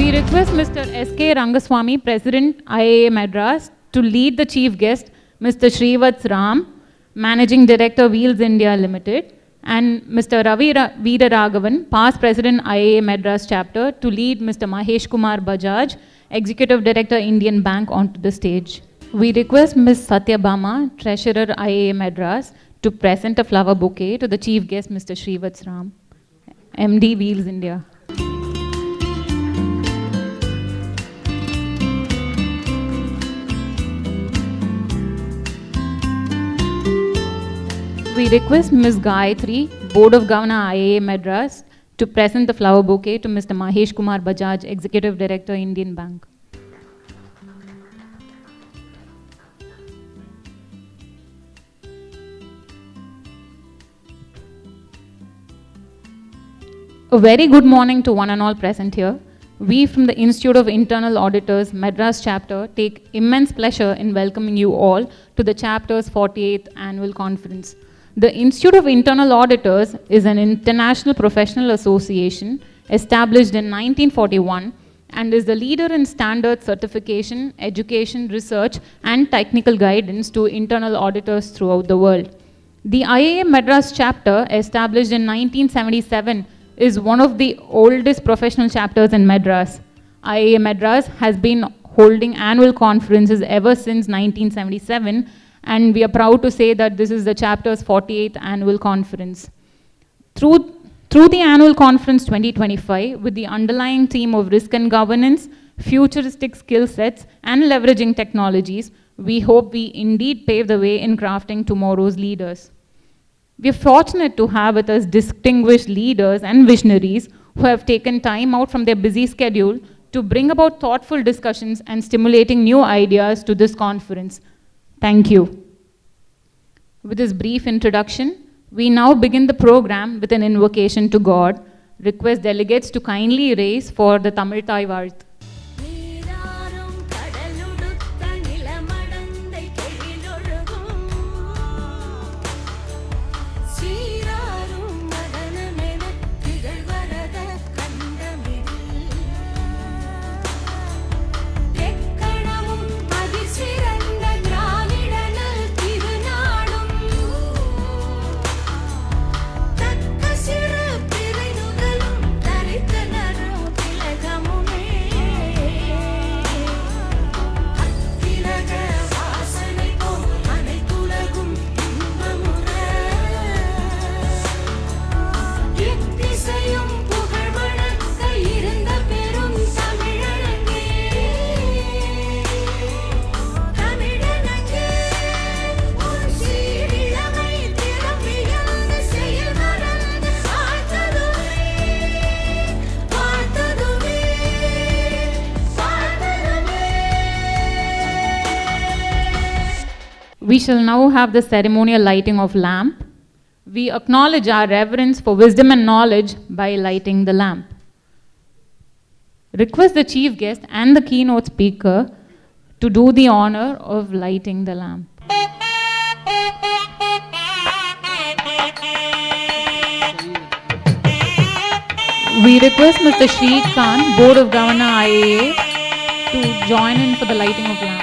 We request Mr. S.K. Rangaswamy, President IIA Madras, to lead the chief guest, Mr. Srivats Ram, Managing Director, Wheels India Limited, and Mr. Ravi Veeraraghavan, Past President IIA Madras Chapter, to lead Mr. Mahesh Kumar Bajaj, Executive Director, Indian Bank, onto the stage. We request Ms. Sathyabama, Treasurer IIA Madras, to present a flower bouquet to the chief guest, Mr. Srivats Ram, MD, Wheels India. We request Ms. Gayatri, Board of Governors IIA Madras, to present the flower bouquet to Mr. Mahesh Kumar Bajaj, Executive Director, Indian Bank. A very good morning to one and all present here. We from the Institute of Internal Auditors, Madras Chapter, take immense pleasure in welcoming you all to the Chapter's 48th Annual Conference. The Institute of Internal Auditors is an international professional association established in 1941 and is the leader in standard certification, education, research, and technical guidance to internal auditors throughout the world. The IIA Madras Chapter, established in 1977, is one of the oldest professional chapters in Madras. IIA Madras has been holding annual conferences ever since 1977, and we are proud to say that this is the chapter's 48th annual conference. Through the annual conference 2025, with the underlying theme of risk and governance, futuristic skill sets, and leveraging technologies, we hope we indeed pave the way in crafting tomorrow's leaders. We are fortunate to have with us distinguished leaders and visionaries who have taken time out from their busy schedule to bring about thoughtful discussions and stimulating new ideas to this conference. Thank you. With this brief introduction, we now begin the program with an invocation to God. Request delegates to kindly raise for the Tamil Thai Varth. We shall now have the ceremonial lighting of lamp. We acknowledge our reverence for wisdom and knowledge by lighting the lamp. Request the chief guest and the keynote speaker to do the honor of lighting the lamp. We request Mr. Sri Khan, Board of Governors IIA, to join in for the lighting of lamp.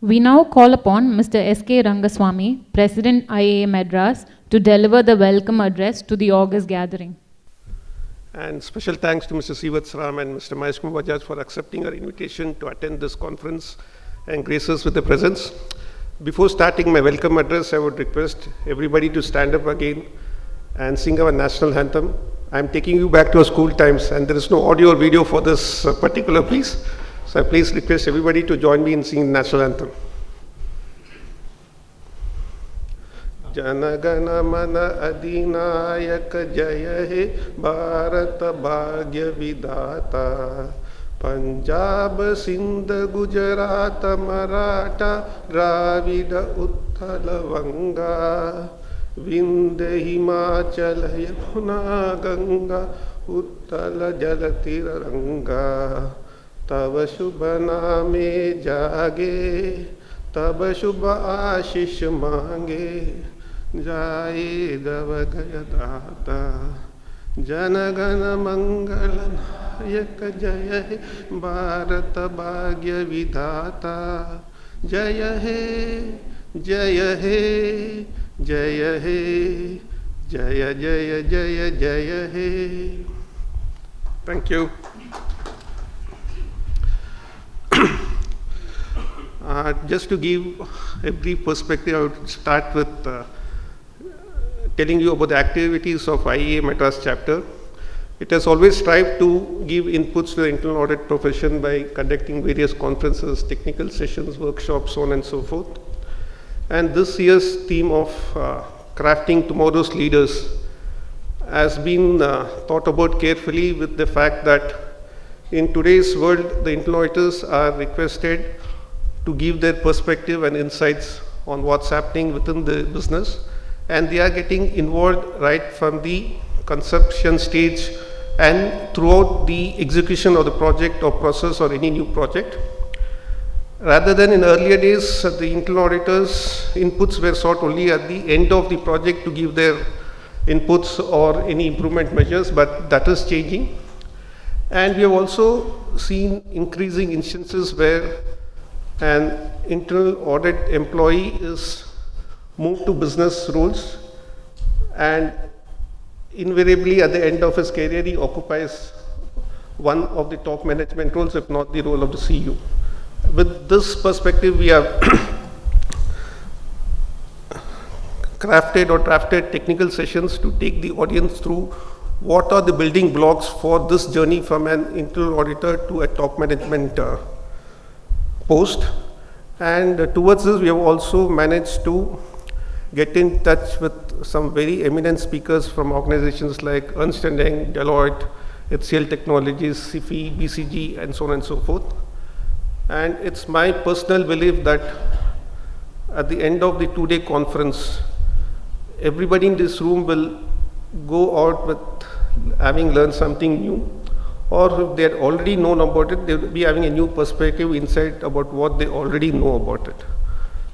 We now call upon Mr. S.K. Rangaswamy, President IIA Madras, to deliver the welcome address to the August gathering. And special thanks to Mr. Srivats Ram and Mr. Mahesh Kumar Bajaj for accepting our invitation to attend this conference and grace us with their presence. Before starting my welcome address, I would request everybody to stand up again and sing our national anthem. I'm taking you back to our school times, and there is no audio or video for this particular piece. So I please request everybody to join me in singing the national anthem. Janagana mana adinayaka jaya he Bharata bhagya vidata Punjab Sindh Gujarat Maratha Dravida Uttala Vanga Vindhya Himachala Yamuna Ganga Uttala Jalatira Ranga Tava Shubha Name Jage Tava Shubha Ashish Mange Jai Dava Gaya Data Janagana Mangala Nayaka Jaya He Bharata Bhagya Vidhata Jaya He Jaya He Jaya He Jaya Jaya Jaya Jaya He. Thank you. Just to give a brief perspective, I would start with telling you about the activities of IIA Madras chapter. It has always strived to give inputs to the internal audit profession by conducting various conferences, technical sessions, workshops, so on and so forth. And this year's theme of crafting tomorrow's leaders has been thought about carefully with the fact that in today's world, the internal auditors are requested to give their perspective and insights on what's happening within the business, and they are getting involved right from the conception stage and throughout the execution of the project or process or any new project. Rather than in earlier days, the internal auditors' inputs were sought only at the end of the project to give their inputs or any improvement measures, but that is changing. And we have also seen increasing instances where an internal audit employee is moved to business roles, and invariably at the end of his career he occupies one of the top management roles, if not the role of the CEO. With this perspective, we have crafted or drafted technical sessions to take the audience through what are the building blocks for this journey from an internal auditor to a top management post. And towards this, we have also managed to get in touch with some very eminent speakers from organizations like Ernst & Young, Deloitte, HCL Technologies, SIFI, BCG, and so on and so forth. And it's my personal belief that at the end of the two-day conference, everybody in this room will go out with having learned something new, or if they had already known about it, they will be having a new perspective, insight about what they already know about it.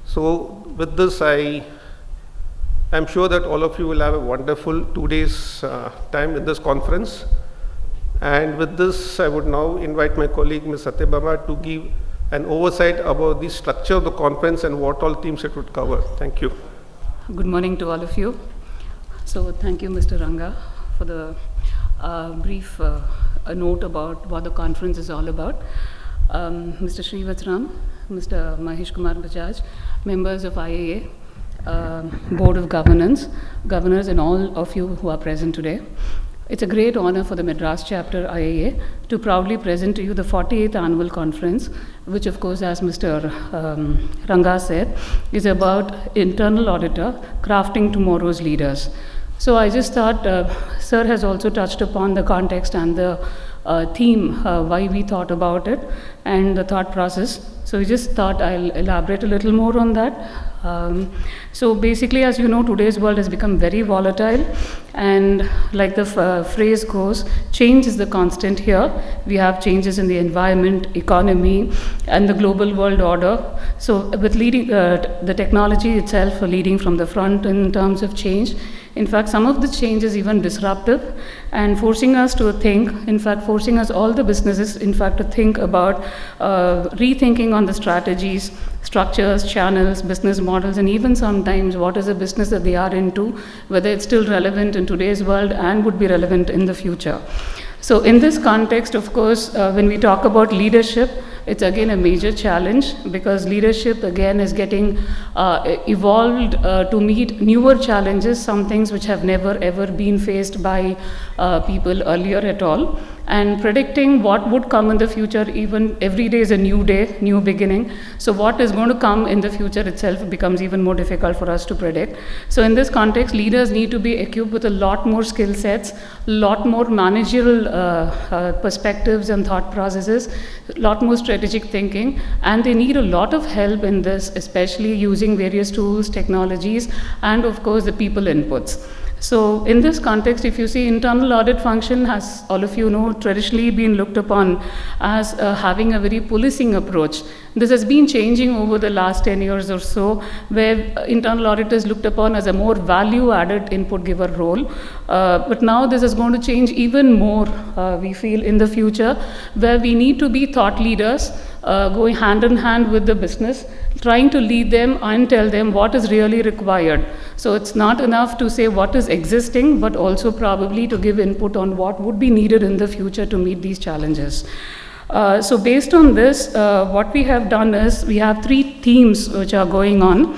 So with this, I'm sure that all of you will have a wonderful 2 days time in this conference. And with this, I would now invite my colleague, Ms. Sathyabama, to give an oversight about the structure of the conference and what all themes it would cover. Thank you. Good morning to all of you. So thank you, Mr. Ranga, for the brief note about what the conference is all about. Mr. Srivats Ram, Mr. Mahesh Kumar Bajaj, members of IIA, Board of Governors, and all of you who are present today. It's a great honor for the Madras chapter IIA to proudly present to you the 48th annual conference, which of course, as Mr. Ranga said, is about internal auditor crafting tomorrow's leaders. So I just thought, Sir has also touched upon the context and the theme, why we thought about it, and the thought process. So we just thought I'll elaborate a little more on that. So basically, as you know, today's world has become very volatile, and like the phrase goes, change is the constant here. We have changes in the environment, economy, and the global world order. So with leading the technology itself leading from the front in terms of change. In fact, some of the change is even disruptive and forcing us to think, in fact, forcing us all the businesses, in fact, to think about rethinking on the strategies, structures, channels, business models, and even sometimes what is a business that they are into, whether it's still relevant in today's world and would be relevant in the future. So in this context, of course, when we talk about leadership, it's again a major challenge, because leadership again is getting evolved to meet newer challenges, some things which have never ever been faced by people earlier at all. And predicting what would come in the future, even every day is a new day, new beginning. So what is going to come in the future itself becomes even more difficult for us to predict. So in this context, leaders need to be equipped with a lot more skill sets, a lot more managerial perspectives and thought processes, a lot more strategic thinking, and they need a lot of help in this, especially using various tools, technologies, and of course the people inputs. So in this context, if you see, internal audit function has, all of you know, traditionally been looked upon as having a very policing approach. This has been changing over the last 10 years or so, where internal audit is looked upon as a more value-added input giver role. But now this is going to change even more, we feel, in the future, where we need to be thought leaders, going hand in hand with the business, trying to lead them and tell them what is really required. So it's not enough to say what is existing, but also probably to give input on what would be needed in the future to meet these challenges. So based on this, what we have done is we have 3 themes which are going on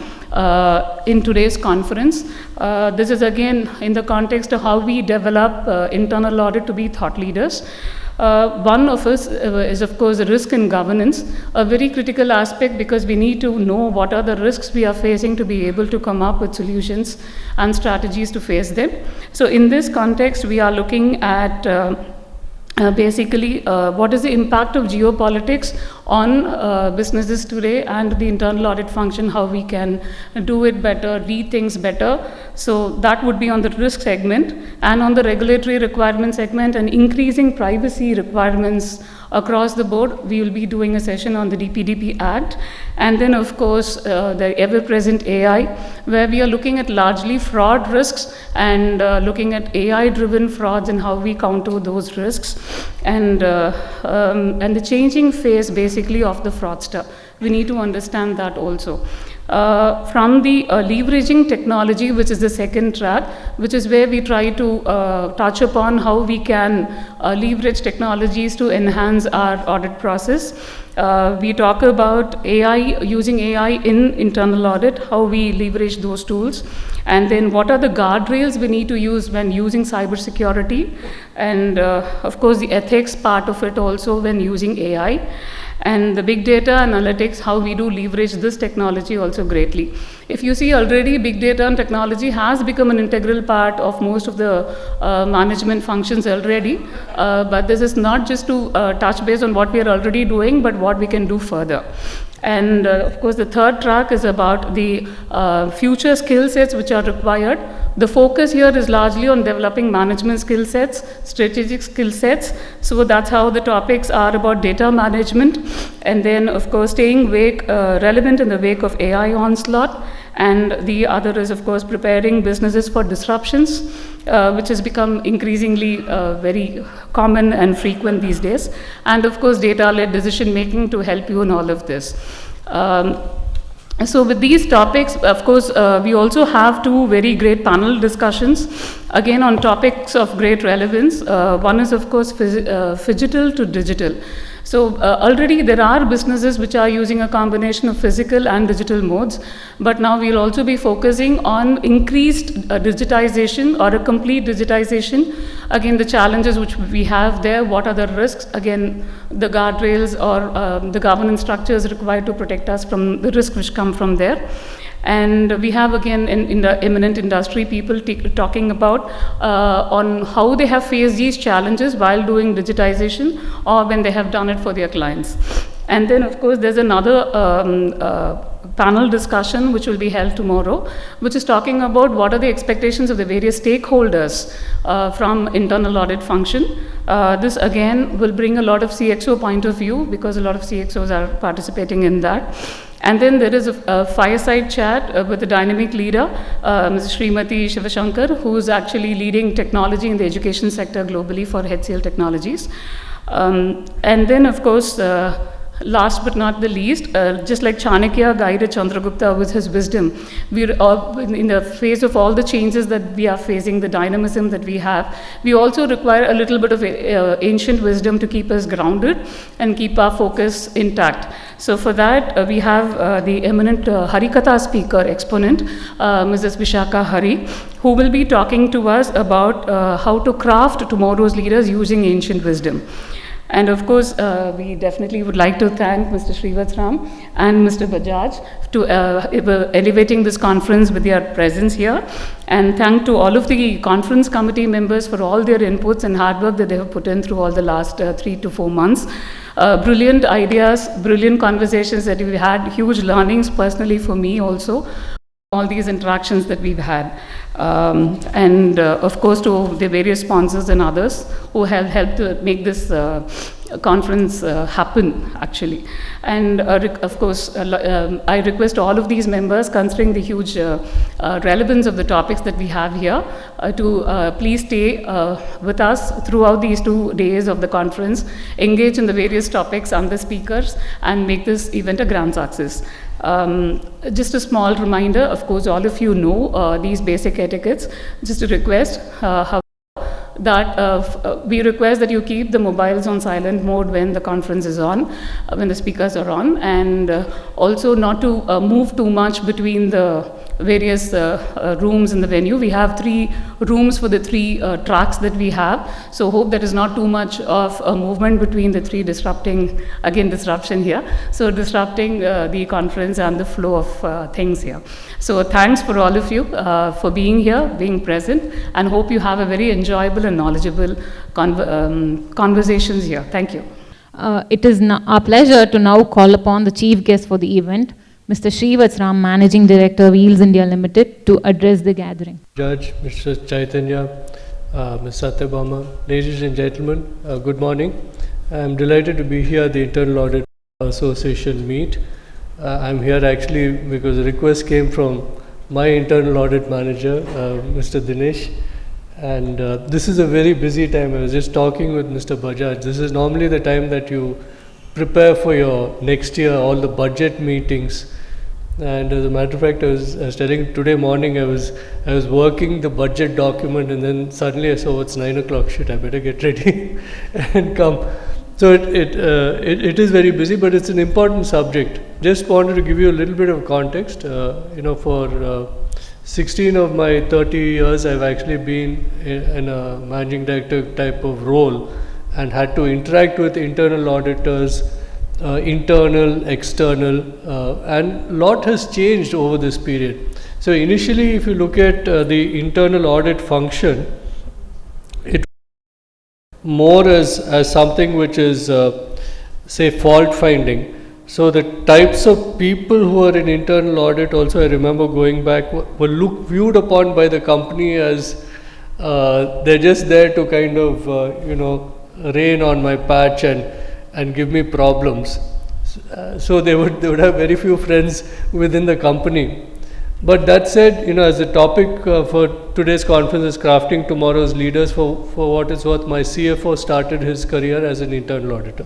in today's conference. This is again in the context of how we develop internal audit to be thought leaders. One of us is, of course, risk and governance, a very critical aspect, because we need to know what are the risks we are facing to be able to come up with solutions and strategies to face them. So in this context, we are looking at basically what is the impact of geopolitics on businesses today, and the internal audit function, how we can do it better, read things better. So that would be on the risk segment, and on the regulatory requirement segment and increasing privacy requirements across the board, we will be doing a session on the DPDP Act. And then of course the ever-present AI, where we are looking at largely fraud risks and looking at AI-driven frauds and how we counter those risks, and the changing face basically of the fraudster. We need to understand that also. From the leveraging technology, which is the second track, which is where we try to touch upon how we can leverage technologies to enhance our audit process. We talk about AI, using AI in internal audit, how we leverage those tools, and then what are the guardrails we need to use when using cybersecurity, and of course the ethics part of it also when using AI. And the big data analytics, how we do leverage this technology also greatly. If you see already, big data and technology has become an integral part of most of the management functions already. But this is not just to touch base on what we are already doing, but what we can do further. And of course, the third track is about the future skill sets which are required. The focus here is largely on developing management skill sets, strategic skill sets. So that's how the topics are about data management. And then, of course, staying relevant in the wake of AI onslaught. And the other is, of course, preparing businesses for disruptions, which has become increasingly very common and frequent these days. And of course, data-led decision making to help you in all of this. So with these topics, of course, we also have 2 very great panel discussions, again on topics of great relevance. One is, of course, phygital to digital. So already there are businesses which are using a combination of physical and digital modes, but now we'll also be focusing on increased digitization or a complete digitization. Again, the challenges which we have there, what are the risks? Again, the guardrails or the governance structures required to protect us from the risks which come from there. And we have again in the eminent industry people talking about on how they have faced these challenges while doing digitization or when they have done it for their clients. And then of course there's another panel discussion which will be held tomorrow, which is talking about what are the expectations of the various stakeholders from internal audit function. This again will bring a lot of CXO point of view because a lot of CXOs are participating in that. And then there is a fireside chat with the dynamic leader, Ms. Srimati Shivashankar, who is actually leading technology in the education sector globally for HCL Technologies. And then, of course, last but not the least, just like Chanakya guided Chandragupta with his wisdom, we're in the face of all the changes that we are facing, the dynamism that we have, we also require a little bit of ancient wisdom to keep us grounded and keep our focus intact. So for that, we have the eminent Harikatha speaker, exponent, Mrs. Vishaka Hari, who will be talking to us about how to craft tomorrow's leaders using ancient wisdom. And of course, we definitely would like to thank Mr. Srivats Ram and Mr. Bajaj to elevating this conference with their presence here. And thank to all of the conference committee members for all their inputs and hard work that they have put in through all the last 3 to 4 months. Brilliant ideas, brilliant conversations that we had, huge learnings personally for me also. All these interactions that we've had. And of course to the various sponsors and others who have helped to make this conference happen actually. And of course I request all of these members, considering the huge relevance of the topics that we have here, to please stay with us throughout these 2 days of the conference, engage in the various topics and the speakers, and make this event a grand success. Just a small reminder, of course all of you know these basic etiquettes. Just a request that we request that you keep the mobiles on silent mode when the conference is on, when the speakers are on, and also not to move too much between the various rooms in the venue. We have 3 rooms for the 3 tracks that we have, so hope there is not too much of a movement between the 3, disrupting, again disruption here, so disrupting the conference and the flow of things here. So thanks for all of you for being here, being present, and hope you have a very enjoyable and knowledgeable conversations here. Thank you. It is our pleasure to now call upon the chief guest for the event, Mr. Srivats Ram, Managing Director of Wheels India Limited, to address the gathering. Judge, Mr. Chaitanya, Ms. Sathyabama, ladies and gentlemen, good morning. I am delighted to be here at the Internal Audit Association meet. I am here actually because a request came from my internal audit manager, Mr. Dinesh. And this is a very busy time. I was just talking with Mr. Bajaj. This is normally the time that you prepare for your next year, all the budget meetings. And as a matter of fact, I was telling today morning, I was working the budget document, and then suddenly I saw it's 9 o'clock. Shit, I better get ready and come. So it is very busy, but it's an important subject. Just wanted to give you a little bit of context. For 16 of my 30 years, I've actually been in a managing director type of role and had to interact with internal auditors, internal, external, and a lot has changed over this period. So initially, if you look at the internal audit function, it more as something which is, say, fault finding. So the types of people who are in internal audit also, I remember going back, were viewed upon by the company as they're just there to kind of, rain on my patch and give me problems. So they would have very few friends within the company. But that said, as the topic for today's conference is crafting tomorrow's leaders, for what it's worth, my CFO started his career as an internal auditor.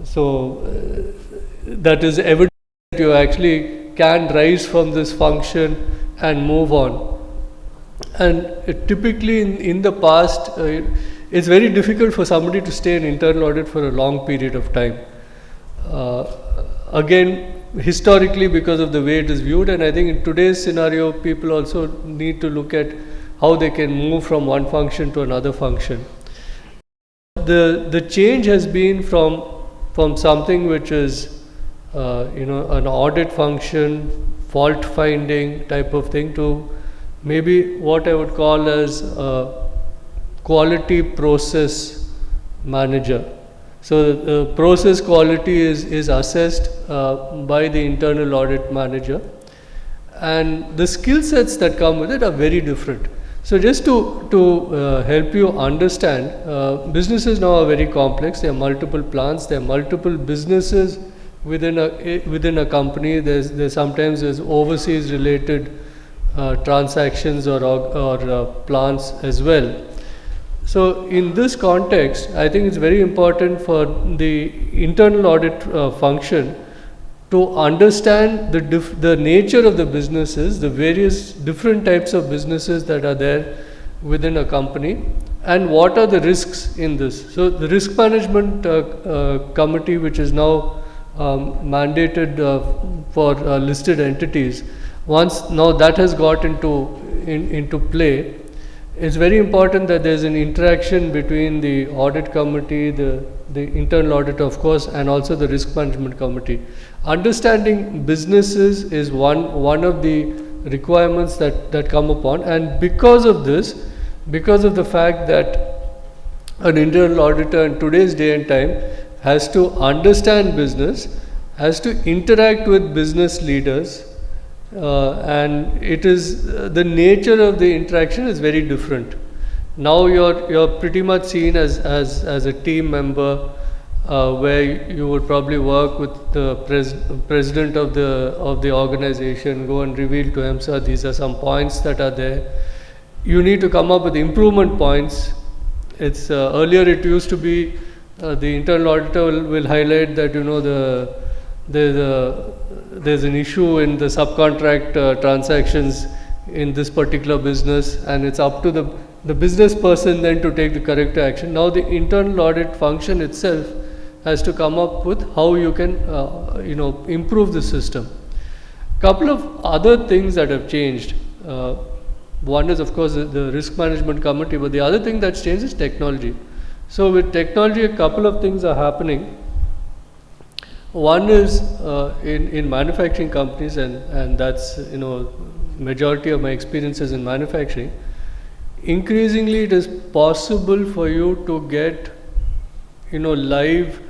So that is evidence that you actually can rise from this function and move on. And typically in the past, it's very difficult for somebody to stay in internal audit for a long period of time. Again, historically, because of the way it is viewed, and I think in today's scenario, people also need to look at how they can move from one function to another function. The change has been from something which is an audit function, fault finding type of thing, to maybe what I would call as a quality process manager. So the process quality is assessed by the internal audit manager, and the skill sets that come with it are very different. So just to help you understand, businesses now are very complex. There are multiple plants, there are multiple businesses within a company. There's sometimes overseas related transactions or plants as well. So in this context, I think it's very important for the internal audit function to understand the nature of the businesses, the various different types of businesses that are there within a company, and what are the risks in this. So the risk management committee, which is now mandated for listed entities, once now that has got into play, it's very important that there's an interaction between the audit committee, the internal audit, of course, and also the risk management committee. Understanding businesses is one of the requirements that come upon, and because of this, because of the fact that an internal auditor in today's day and time has to understand business, has to interact with business leaders, and it is the nature of the interaction is very different. Now you're pretty much seen as a team member, where you would probably work with the president of the organization, go and reveal to him, sir, these are some points that are there. You need to come up with improvement points. It's earlier it used to be the internal auditor will highlight that there's an issue in the subcontract transactions in this particular business, and it's up to the business person then to take the corrective action. Now the internal audit function itself has to come up with how you can improve the system. Couple of other things that have changed. One is, of course, the risk management committee, but the other thing that's changed is technology. So with technology, a couple of things are happening. One is in manufacturing companies, and that's majority of my experiences in manufacturing. Increasingly, it is possible for you to get live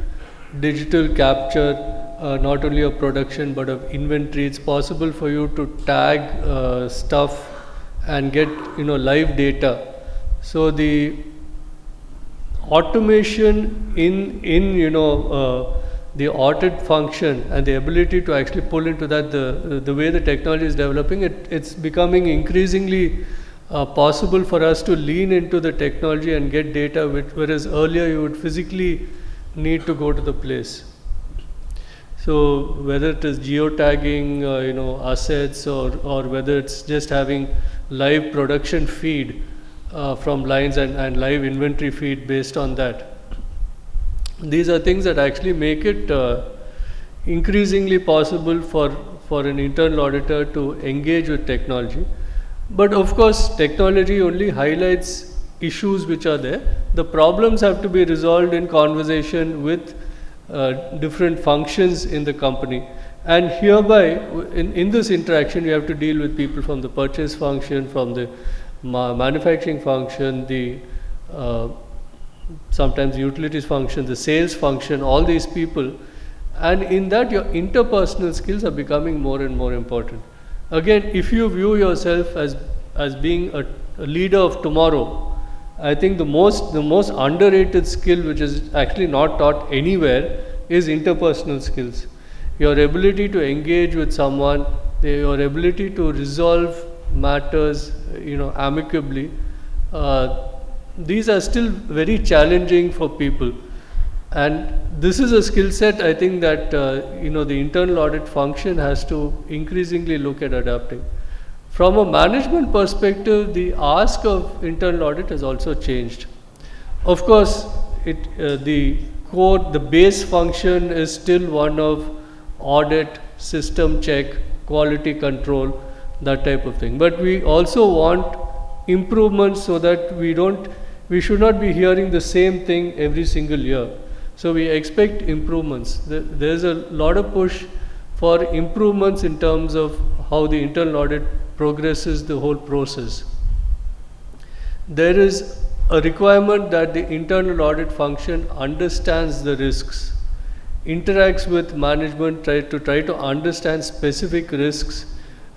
digital capture, not only of production but of inventory. It's possible for you to tag stuff and get live data. So the automation in the audit function and the ability to actually pull into that, the way the technology is developing, it's becoming increasingly possible for us to lean into the technology and get data, whereas earlier you would physically need to go to the place. So whether it is geotagging, assets, or whether it's just having live production feed from lines and live inventory feed based on that. These are things that actually make it increasingly possible for an internal auditor to engage with technology. But of course, technology only highlights issues which are there. The problems have to be resolved in conversation with different functions in the company. And hereby, in this interaction, you have to deal with people from the purchase function, from the manufacturing function, the sometimes utilities function, the sales function, all these people. And in that, your interpersonal skills are becoming more and more important. Again, if you view yourself as being a leader of tomorrow, I think the most underrated skill, which is actually not taught anywhere, is interpersonal skills. Your ability to engage with someone, your ability to resolve matters, amicably. These are still very challenging for people, and this is a skill set I think that the internal audit function has to increasingly look at adapting. From a management perspective, the ask of internal audit has also changed. Of course, the base function is still one of audit, system check, quality control, that type of thing. But we also want improvements so that we should not be hearing the same thing every single year. So we expect improvements. There is a lot of push for improvements in terms of how the internal audit progresses the whole process. There is a requirement that the internal audit function understands the risks, interacts with management, try to understand specific risks,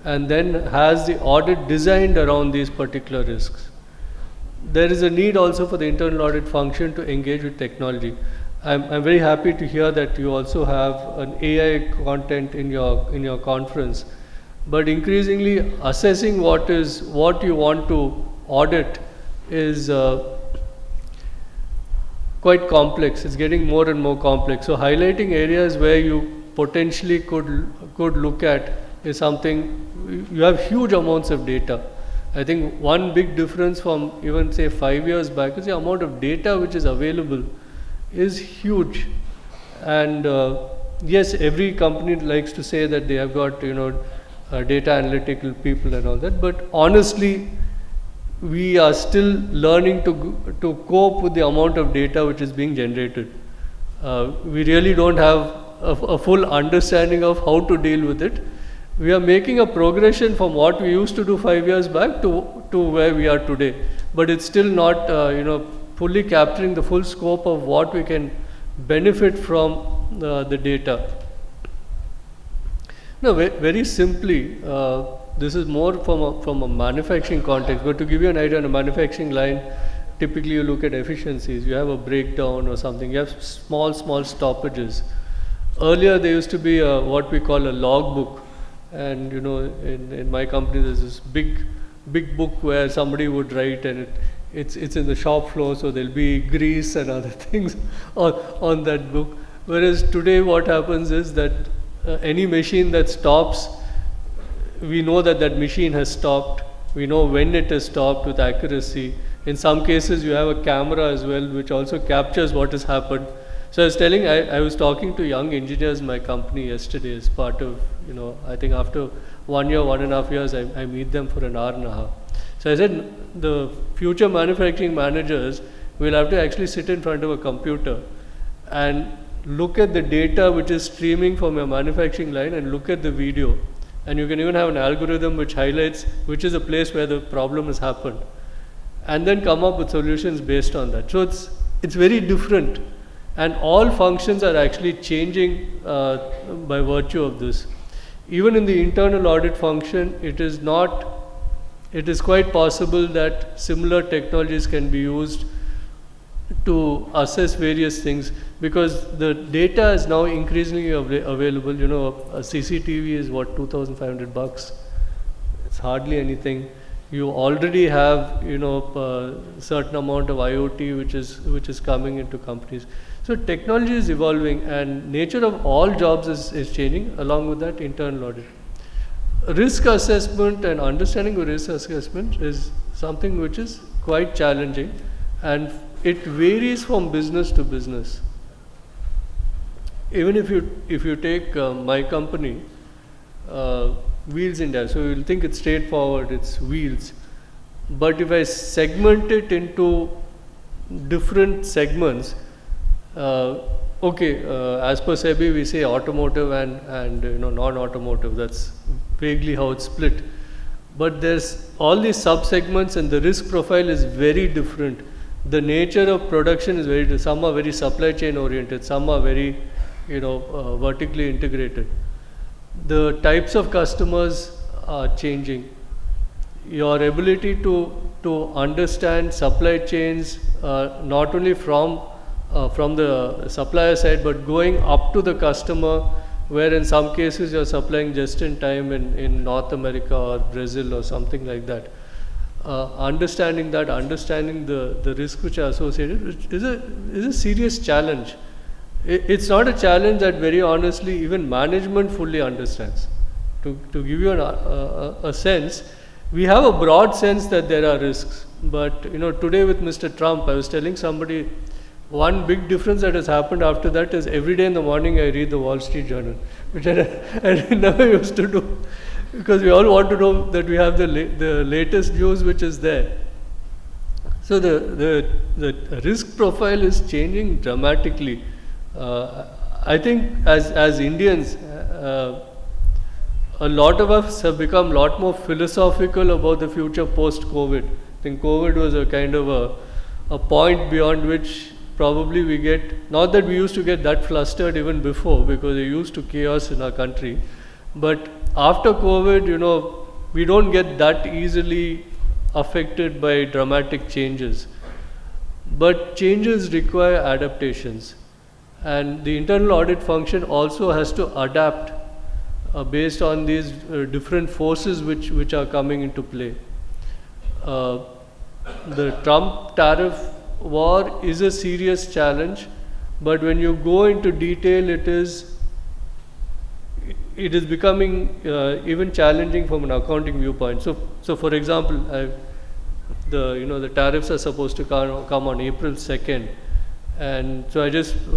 and then has the audit designed around these particular risks. There is a need also for the internal audit function to engage with technology. I'm very happy to hear that you also have an AI content in your conference. But increasingly, assessing what you want to audit is quite complex. It's getting more and more complex. So highlighting areas where you potentially could look at is something. You have huge amounts of data. I think one big difference from even say 5 years back is the amount of data which is available is huge. And yes, every company likes to say that they have got data analytical people and all that, but honestly we are still learning to cope with the amount of data which is being generated. We really don't have a full understanding of how to deal with it. We are making a progression from what we used to do 5 years back to where we are today, but it's still not fully capturing the full scope of what we can benefit from the data. No, very simply, this is more from a manufacturing context, but to give you an idea on a manufacturing line, typically you look at efficiencies. You have a breakdown or something, you have small stoppages. Earlier there used to be what we call a log book, and in my company there's this big book where somebody would write, and it's in the shop floor, so there'll be grease and other things on that book. Whereas today what happens is that any machine that stops, we know that machine has stopped. We know when it has stopped with accuracy. In some cases you have a camera as well which also captures what has happened. So I was talking to young engineers in my company yesterday as part of, I think after 1 year, 1.5 years, I meet them for an hour and a half. So I said, the future manufacturing managers will have to actually sit in front of a computer and look at the data which is streaming from your manufacturing line and look at the video. And you can even have an algorithm which highlights which is a place where the problem has happened, and then come up with solutions based on that. So it's very different. And all functions are actually changing by virtue of this. Even in the internal audit function, it is quite possible that similar technologies can be used to assess various things, because the data is now increasingly available. A CCTV is what, $2,500? It's hardly anything. You already have a certain amount of IoT which is coming into companies. So technology is evolving, and nature of all jobs is changing. Along with that, internal audit. Risk assessment and understanding of risk assessment is something which is quite challenging, and it varies from business to business. Even if you take my company, Wheels India, so you'll think it's straightforward, it's wheels. But if I segment it into different segments, as per SEBI we say automotive and non-automotive. That's vaguely how it's split. But there's all these sub-segments, and the risk profile is very different. The nature of production is very different. Some are very supply chain oriented, some are very vertically integrated. The types of customers are changing. Your ability to understand supply chains, not only from the supplier side, but going up to the customer, where in some cases you're supplying just in time in North America or Brazil or something like that. Understanding the risk which are associated is a serious challenge. It's not a challenge that very honestly even management fully understands. To give you a sense, we have a broad sense that there are risks, but today with Mr. Trump, I was telling somebody, one big difference that has happened after that is every day in the morning I read the Wall Street Journal, which I never used to do, because we all want to know that we have the latest news which is there. So the risk profile is changing dramatically. I think as Indians, a lot of us have become a lot more philosophical about the future post-COVID. I think COVID was a kind of a point beyond which probably we get, not that we used to get that flustered even before, because we're used to chaos in our country, but after COVID, we don't get that easily affected by dramatic changes. But changes require adaptations, and the internal audit function also has to adapt based on these different forces which are coming into play. The Trump tariff war is a serious challenge, but when you go into detail, it is becoming even challenging from an accounting viewpoint. So for example, the tariffs are supposed to come on April 2nd, and so I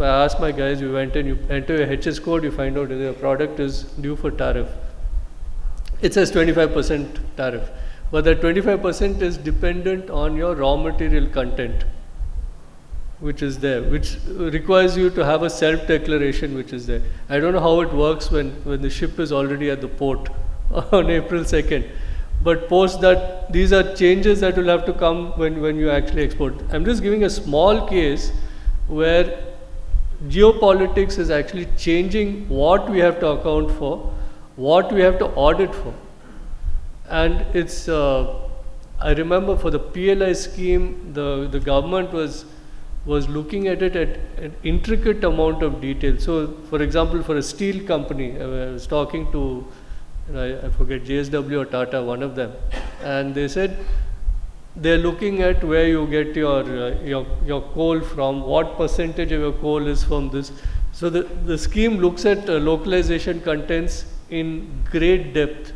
asked my guys, you went and you enter your HS code, you find out whether your product is due for tariff. It says 25% tariff, but that 25% is dependent on your raw material content, which is there, which requires you to have a self-declaration, which is there. I don't know how it works when the ship is already at the port on April 2nd. But post that, these are changes that will have to come when you actually export. I'm just giving a small case where geopolitics is actually changing what we have to account for, what we have to audit for. And it's, I remember for the PLI scheme, the government was looking at it at an intricate amount of detail. So, for example, for a steel company, I was talking to, I forget, JSW or Tata, one of them, and they said they're looking at where you get your coal from, what percentage of your coal is from this. So the scheme looks at localization contents in great depth,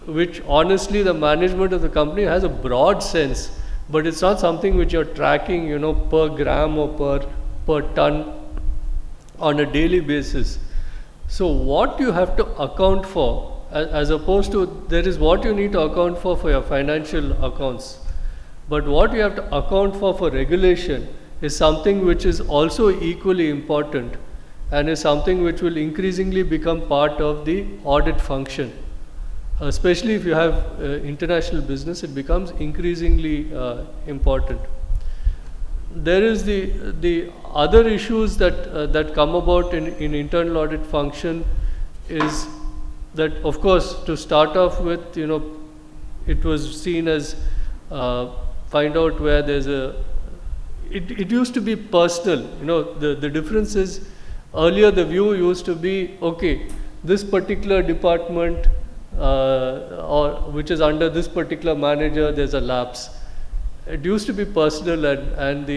which honestly the management of the company has a broad sense, but it's not something which you're tracking, per gram or per ton on a daily basis. So what you have to account for, as opposed to, there is what you need to account for your financial accounts, but what you have to account for regulation is something which is also equally important and is something which will increasingly become part of the audit function. Especially if you have international business, it becomes increasingly important. There is the other issues that come about in internal audit function is that, of course, to start off with, it was seen as find out where there's it used to be personal. The difference is, earlier the view used to be, okay, this particular department or which is under this particular manager, there's a lapse. It used to be personal, and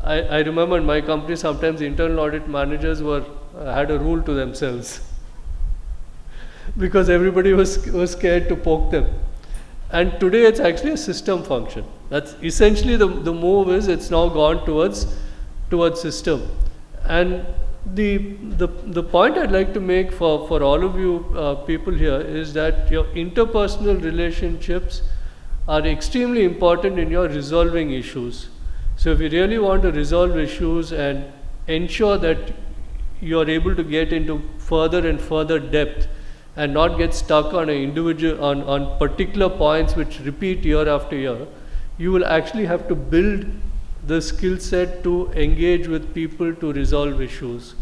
I remember in my company sometimes the internal audit managers had a rule to themselves because everybody was scared to poke them. And today it's actually a system function. That's essentially the move is, it's now gone towards system. And the point I'd like to make for all of you people here is that your interpersonal relationships are extremely important in your resolving issues. So if you really want to resolve issues and ensure that you are able to get into further and further depth and not get stuck on on particular points which repeat year after year, you will actually have to build the skill set to engage with people to resolve issues.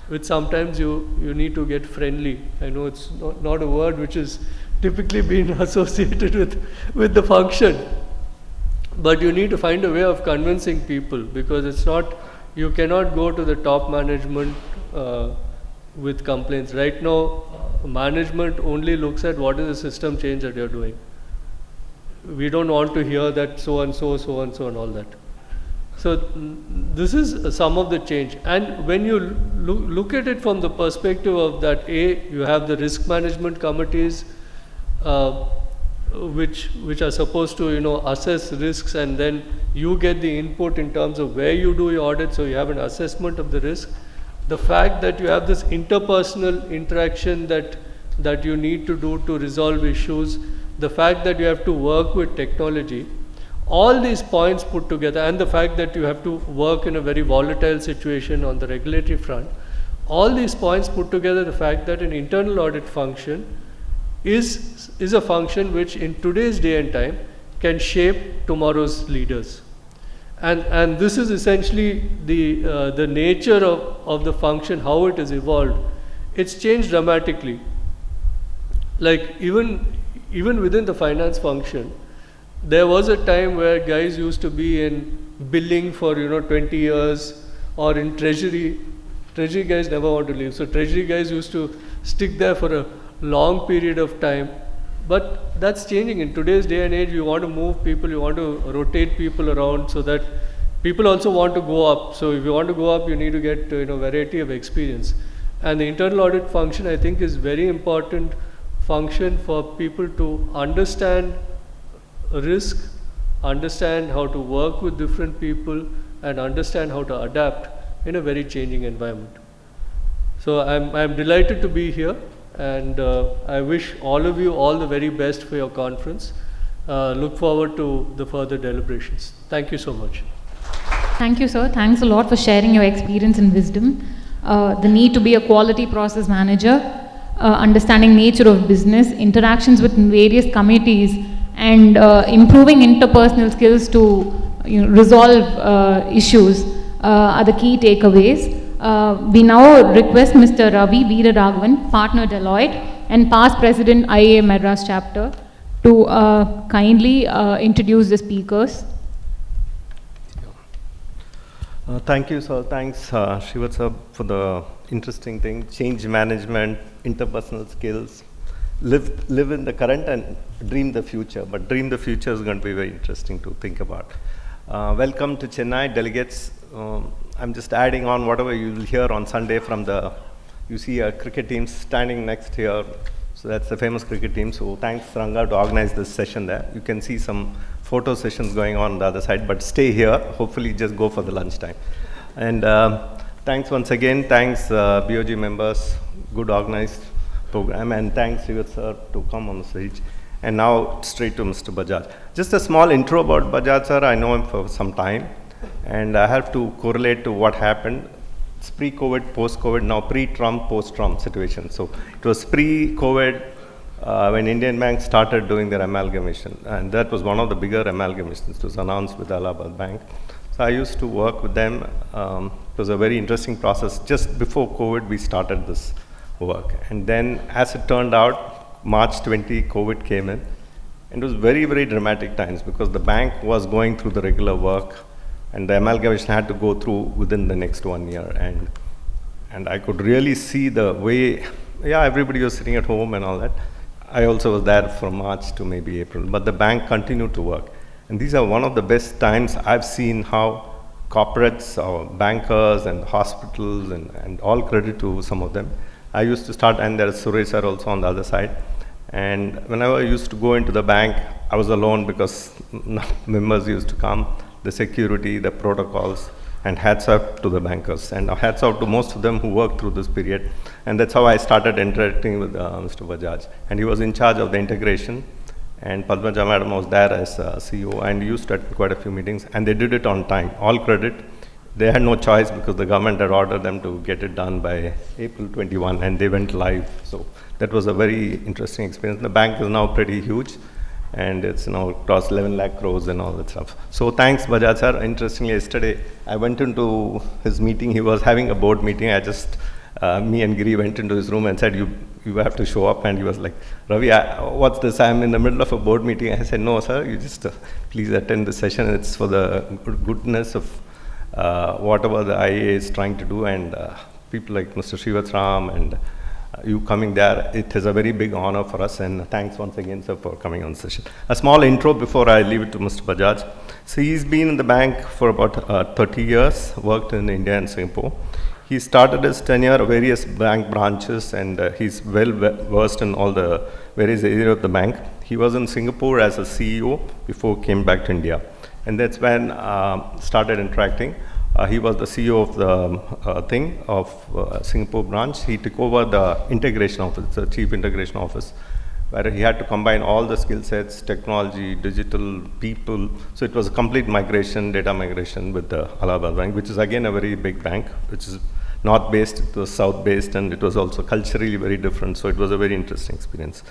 Which sometimes you need to get friendly. I know it's not a word which is typically been associated with the function, but you need to find a way of convincing people, because it's not, you cannot go to the top management with complaints. Right now, management only looks at what is the system change that you're doing. We don't want to hear that so and so and all that. So this is some of the change. And when you look at it from the perspective of that, you have the risk management committees, which are supposed to assess risks, and then you get the input in terms of where you do your audit, so you have an assessment of the risk. The fact that you have this interpersonal interaction that you need to do to resolve issues, the fact that you have to work with technology, all these points put together, and the fact that you have to work in a very volatile situation on the regulatory front, all these points put together, the fact that an internal audit function is a function which in today's day and time can shape tomorrow's leaders. And this is essentially the nature of the function, how it has evolved. It's changed dramatically. Like even within the finance function, there was a time where guys used to be in billing for 20 years, or in treasury guys never want to leave. So treasury guys used to stick there for a long period of time, But that's changing. In today's day and age, you want to move people, you want to rotate people around so that people also want to go up. So if you want to go up, you need to get variety of experience. And the internal audit function, I think, is very important function for people to understand risk, understand how to work with different people, and understand how to adapt in a very changing environment. So I'm delighted to be here, and I wish all of you all the very best for your conference. Look forward to the further deliberations. Thank you so much. Thank you, sir. Thanks a lot for sharing your experience and wisdom. The need to be a quality process manager, understanding nature of business, interactions with various committees, and improving interpersonal skills to resolve issues are the key takeaways. We now request Mr. Ravi Veeraraghavan, partner Deloitte and past president IIA Madras chapter, to kindly introduce the speakers. Thank you, sir. Thanks, Srivats sir, for the interesting thing. Change management, interpersonal skills, live in the current and dream the future. But dream the future is going to be very interesting to think about. Welcome to Chennai, delegates. I'm just adding on whatever you will hear on Sunday from you see a cricket team standing next here. So that's the famous cricket team. So thanks, Ranga, to organize this session there. You can see some photo sessions going on the other side, but stay here. Hopefully just go for the lunchtime. And thanks once again. Thanks, BOG members. Good organized program. And thanks, Srivats sir, to come on the stage. And now straight to Mr. Bajaj. Just a small intro about Bajaj sir. I know him for some time. And I have to correlate to what happened. It's pre-COVID, post-COVID, now pre-Trump, post-Trump situation. So it was pre-COVID when Indian Bank started doing their amalgamation. And that was one of the bigger amalgamations. It was announced with Allahabad Bank. So I used to work with them. It was a very interesting process. Just before COVID, we started this work. And then as it turned out, March 20, COVID came in. And it was very, very dramatic times because the bank was going through the regular work. And the amalgamation had to go through within the next 1 year. And I could really see the way, everybody was sitting at home and all that. I also was there from March to maybe April. But the bank continued to work. And these are one of the best times I've seen how corporates or bankers and hospitals and all credit to some of them. I used to start, and there's Suresh sir also on the other side. And whenever I used to go into the bank, I was alone because members used to come. The security, the protocols, and hats off to the bankers, and hats off to most of them who worked through this period. And that's how I started interacting with Mr. Bajaj. And he was in charge of the integration, and Padmaja madam was there as CEO, and used to attend quite a few meetings, and they did it on time. All credit. They had no choice because the government had ordered them to get it done by April 21, and they went live. So that was a very interesting experience. The bank is now pretty huge. And it's now crossed 11 lakh crores and all that stuff. So thanks, Bajaj sir. Interestingly, yesterday I went into his meeting. He was having a board meeting. Me and Giri went into his room and said, you have to show up. And he was like, Ravi, what's this? I'm in the middle of a board meeting. I said, no, sir, you just please attend the session. It's for the goodness of whatever the IIA is trying to do. And people like Mr. Srivats Ram and you coming there, it is a very big honor for us, and thanks once again, sir, for coming on the session. A small intro before I leave it to Mr. Bajaj. So he's been in the bank for about 30 years, worked in India and Singapore. He started his tenure at various bank branches, and he's well versed in all the various areas of the bank. He was in Singapore as a CEO before he came back to India. And that's when started interacting. He was the CEO of the Singapore branch. He took over the integration office, the chief integration office, where he had to combine all the skill sets, technology, digital, people. So it was a complete migration, data migration with the Allahabad Bank, which is again a very big bank, which is north-based, it was south-based, and it was also culturally very different. So it was a very interesting experience.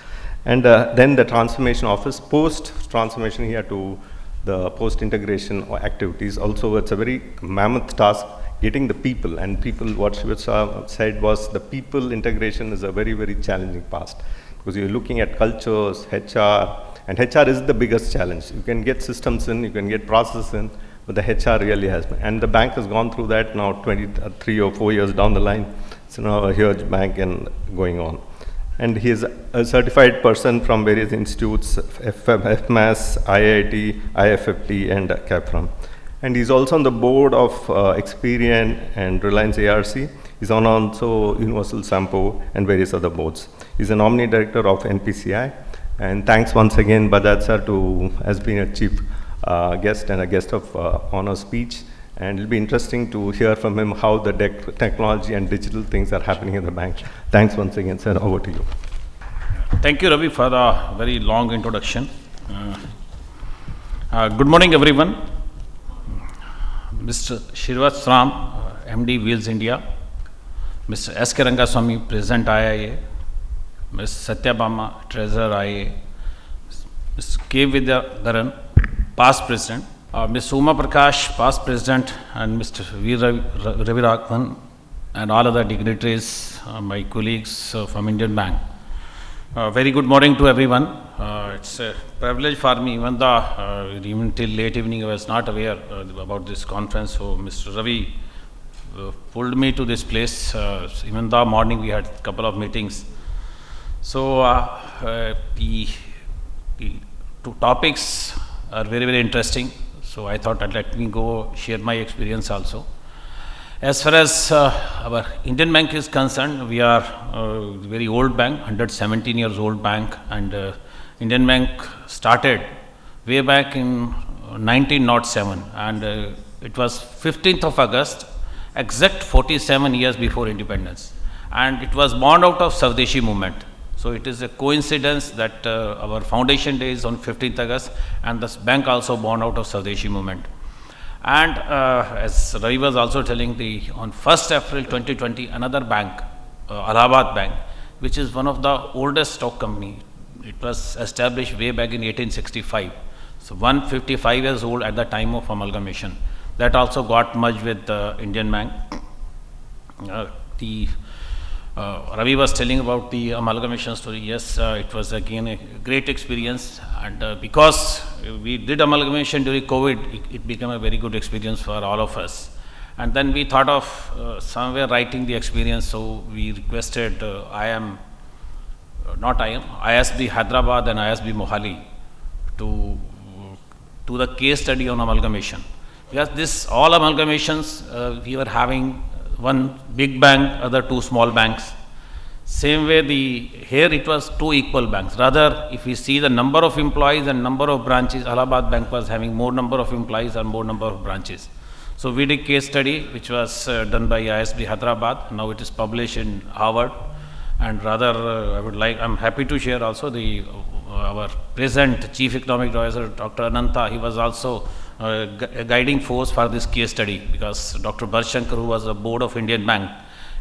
And then the transformation office, post-transformation, he had to the post-integration activities. Also, it's a very mammoth task getting the people, and people, what Srivats said was the people integration is a very, very challenging task because you're looking at cultures, HR, and HR is the biggest challenge. You can get systems in, you can get processes in, but the HR really has been. And the bank has gone through that now 23 or 4 years down the line. It's now a huge bank and going on. And he is a certified person from various institutes, FMAS, IIT, IFFT, and CAPRAM. And he's also on the board of Experian and Reliance ARC. He's on also Universal Sampo and various other boards. He's a nominee director of NPCI. And thanks once again, Bajaj sir, has been a chief guest and a guest of honor speech. And it'll be interesting to hear from him how the technology and digital things are happening in the bank. Thanks once again, sir. Over to you. Thank you, Ravi, for the very long introduction. Good morning, everyone. Mr. Srivats Ram, MD Wheels India, Mr. S.K. Rangaswamy, President IIA, Ms. Sathyabama, Treasurer IIA, Mr. K. Vidyadharan, Past President, Ms. Uma Prakash, Past President, and Mr. V. Ravi Raghavan, and all other dignitaries, my colleagues from Indian Bank. Very good morning to everyone. It's a privilege for me, even till late evening I was not aware about this conference, so Mr. Ravi pulled me to this place. Even the morning we had a couple of meetings. So the two topics are very, very interesting. So I thought I'd let me go share my experience also. As far as our Indian Bank is concerned, we are a very old bank, 117 years old bank, and Indian Bank started way back in 1907, and it was 15th of August, exact 47 years before independence, and it was born out of Swadeshi movement. So it is a coincidence that our foundation day is on 15th August, and the bank also born out of Swadeshi movement. And as Ravi was also telling, on 1st April 2020, another bank, Allahabad Bank, which is one of the oldest stock company. It was established way back in 1865. So 155 years old at the time of amalgamation. That also got merged with the Indian Bank. Ravi was telling about the amalgamation story. Yes, it was again a great experience, and because we did amalgamation during COVID, it became a very good experience for all of us. And then we thought of somewhere writing the experience, so we requested ISB Hyderabad and ISB Mohali to do the case study on amalgamation. Because all amalgamations, we were having one big bank, other two small banks. Same way, here it was two equal banks. Rather, if we see the number of employees and number of branches, Allahabad Bank was having more number of employees and more number of branches. So we did case study, which was done by ISB Hyderabad. Now it is published in Harvard. And rather, I'm happy to share also our present Chief Economic Advisor, Dr. Ananta. He was also a guiding force for this case study, because Dr. Barshankar, who was the board of Indian Bank,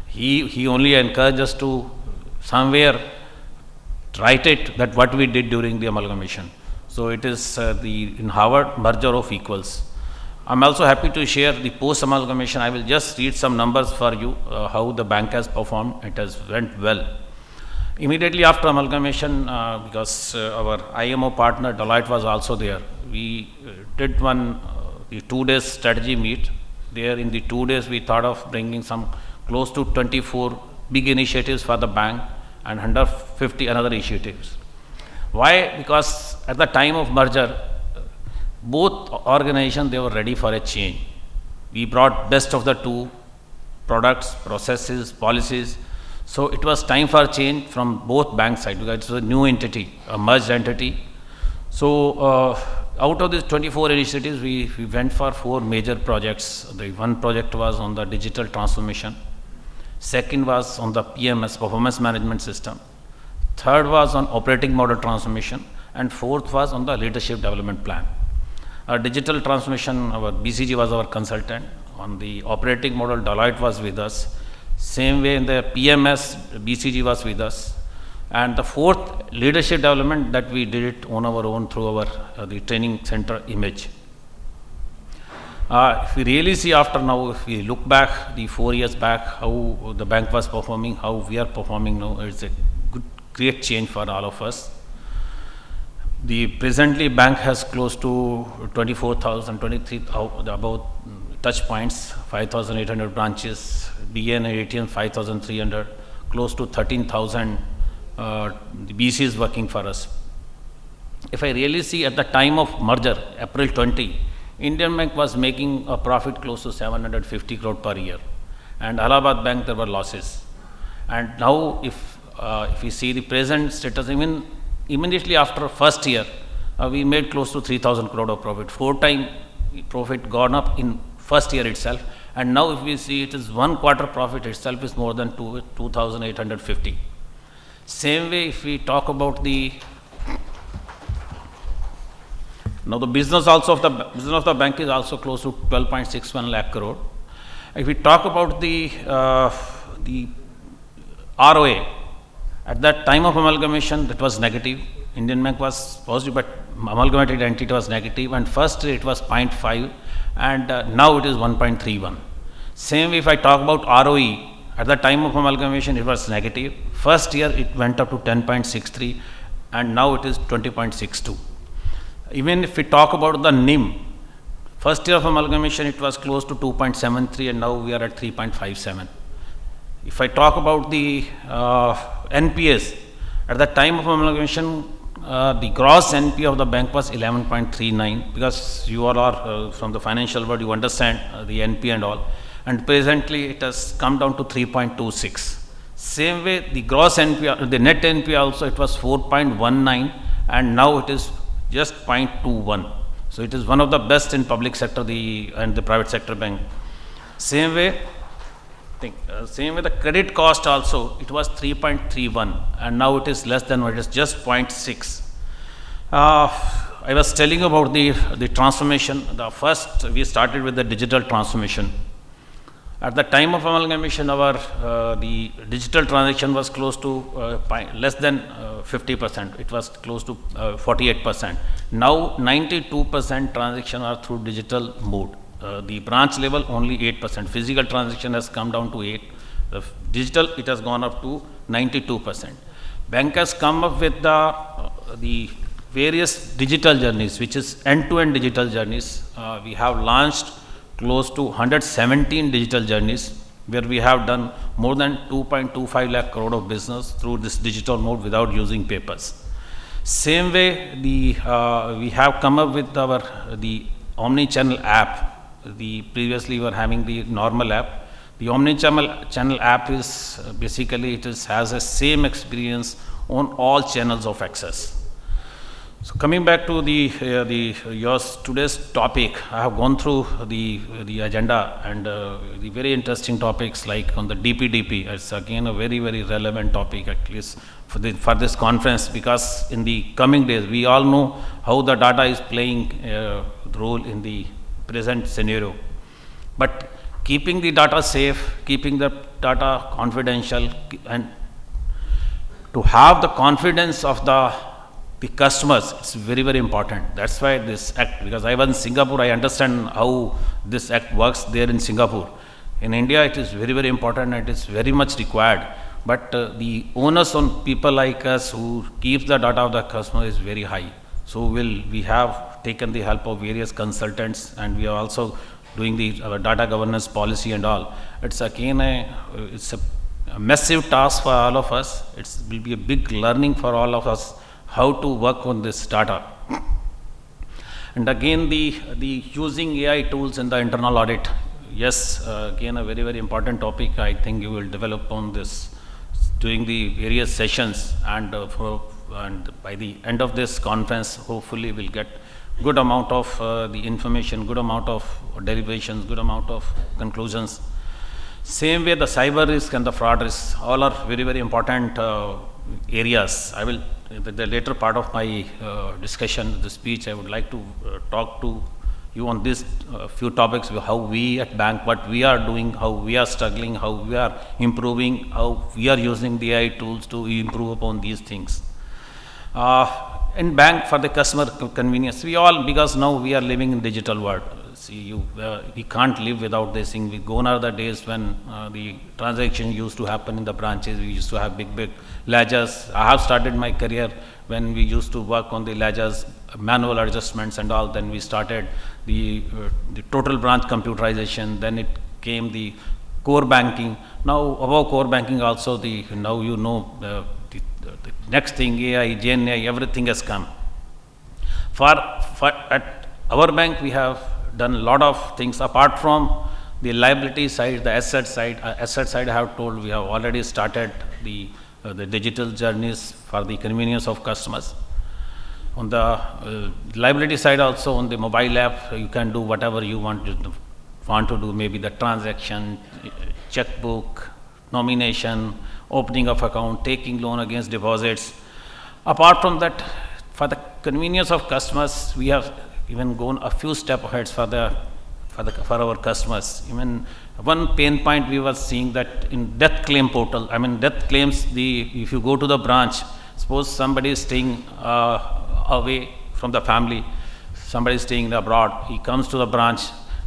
he only encouraged us to somewhere write it, that what we did during the amalgamation. So it is in Harvard, merger of equals. I'm also happy to share the post-amalgamation. I will just read some numbers for you, how the bank has performed. It has went well. Immediately after amalgamation, because our IMO partner Deloitte was also there, we did the 2 days strategy meet. There in the 2 days, we thought of bringing some close to 24 big initiatives for the bank and 150 another initiatives. Why? Because at the time of merger, both organizations, they were ready for a change. We brought best of the two, products, processes, policies. So it was time for change from both bank side, because it was a new entity, a merged entity. So out of these 24 initiatives, we went for 4 major projects. The one project was on the digital transformation. Second was on the PMS, performance management system. Third was on operating model transformation. And fourth was on the leadership development plan. Our digital transformation, our BCG was our consultant. On the operating model, Deloitte was with us. Same way in the PMS, BCG was with us. And the fourth, leadership development, that we did it on our own through our the training center image. If we really see after now, if we look back, the 4 years back, how the bank was performing, how we are performing now, it's a great change for all of us. The presently bank has close to 24,000, 23,000 about touch points, 5,800 branches, DN and ATM 5,300, close to 13,000 the BC is working for us. If I really see at the time of merger, April 20, Indian Bank was making a profit close to 750 crore per year, and Allahabad Bank there were losses. And now, if we see the present status, even immediately after first year, we made close to 3,000 crore of profit, 4 times profit gone up in first year itself. And now, if we see it is 1 quarter profit itself is more than 2,850. Same way, if we talk about the now the business also of the bank is also close to 12.61 lakh crore. If we talk about the ROA, at that time of amalgamation, that was negative. Indian Bank was positive, but amalgamated entity was negative, and first it was 0.5, and now it is 1.31. Same if I talk about ROE, at the time of amalgamation it was negative. First year it went up to 10.63, and now it is 20.62. Even if we talk about the NIM, first year of amalgamation it was close to 2.73, and now we are at 3.57. If I talk about the NPS, at the time of amalgamation, the gross NPA of the bank was 11.39, because you all are from the financial world, you understand the NPA and all, and presently it has come down to 3.26. Same way, the gross NPA, the net NPA also, it was 4.19, and now it is just 0.21. So it is one of the best in public sector and the private sector bank. Same way, the credit cost also, it was 3.31, and now it is less than what, it is just 0.6. I was telling about the transformation. The first, we started with the digital transformation. At the time of amalgamation, the digital transaction was close to less than 50%. It was close to 48%. Now 92% transaction are through digital mode. The branch level only 8%. Physical transaction has come down to 8. The digital, it has gone up to 92%. Bank has come up with the various digital journeys, which is end-to-end digital journeys. We have launched close to 117 digital journeys, where we have done more than 2.25 lakh crore of business through this digital mode without using papers. Same way, we have come up with the omni-channel app. Previously we were having the normal app. The omni-channel app is basically has a same experience on all channels of access. So coming back to today's topic, I have gone through the agenda, and the very interesting topics like on the DPDP. It's again a very, very relevant topic, at least for this conference, because in the coming days we all know how the data is playing a role in the present scenario. But keeping the data safe, keeping the data confidential, and to have the confidence of the customers, it's very, very important. That's why this act, because I was in Singapore, I understand how this act works there in Singapore. In India, it is very, very important, and it is very much required. But the onus on people like us who keep the data of the customer is very high. So we have taken the help of various consultants, and we are also doing the data governance policy and all. It's again it's a massive task for all of us. It will be a big learning for all of us how to work on this data. And again, the using AI tools in the internal audit. Yes, again a very, very important topic. I think you will develop on this during the various sessions, and by the end of this conference, hopefully we'll get good amount of the information, good amount of derivations, good amount of conclusions. Same way, the cyber risk and the fraud risk, all are very, very important areas. I will, the later part of my discussion, the speech, I would like to talk to you on this few topics, how we at bank, what we are doing, how we are struggling, how we are improving, how we are using the AI tools to improve upon these things. In bank, for the customer convenience, because now we are living in digital world. See, we can't live without this thing. Gone are the days when the transaction used to happen in the branches. We used to have big ledgers. I have started my career when we used to work on the ledgers, manual adjustments and all. Then we started the total branch computerization. Then it came the core banking. Now above core banking also, now the next thing, AI, GenAI, everything has come. At our bank, we have done a lot of things apart from the liability side, the asset side. Asset side, I have told, we have already started the digital journeys for the convenience of customers. On the liability side also, on the mobile app, you can do whatever you want to do, maybe the transaction, checkbook, nomination, opening of account, taking loan against deposits. Apart from that, for the convenience of customers, we have even gone a few steps ahead for our customers. Even one pain point we were seeing that in death claim portal, death claims, if you go to the branch, suppose somebody is staying away from the family, somebody is staying abroad, he comes to the branch,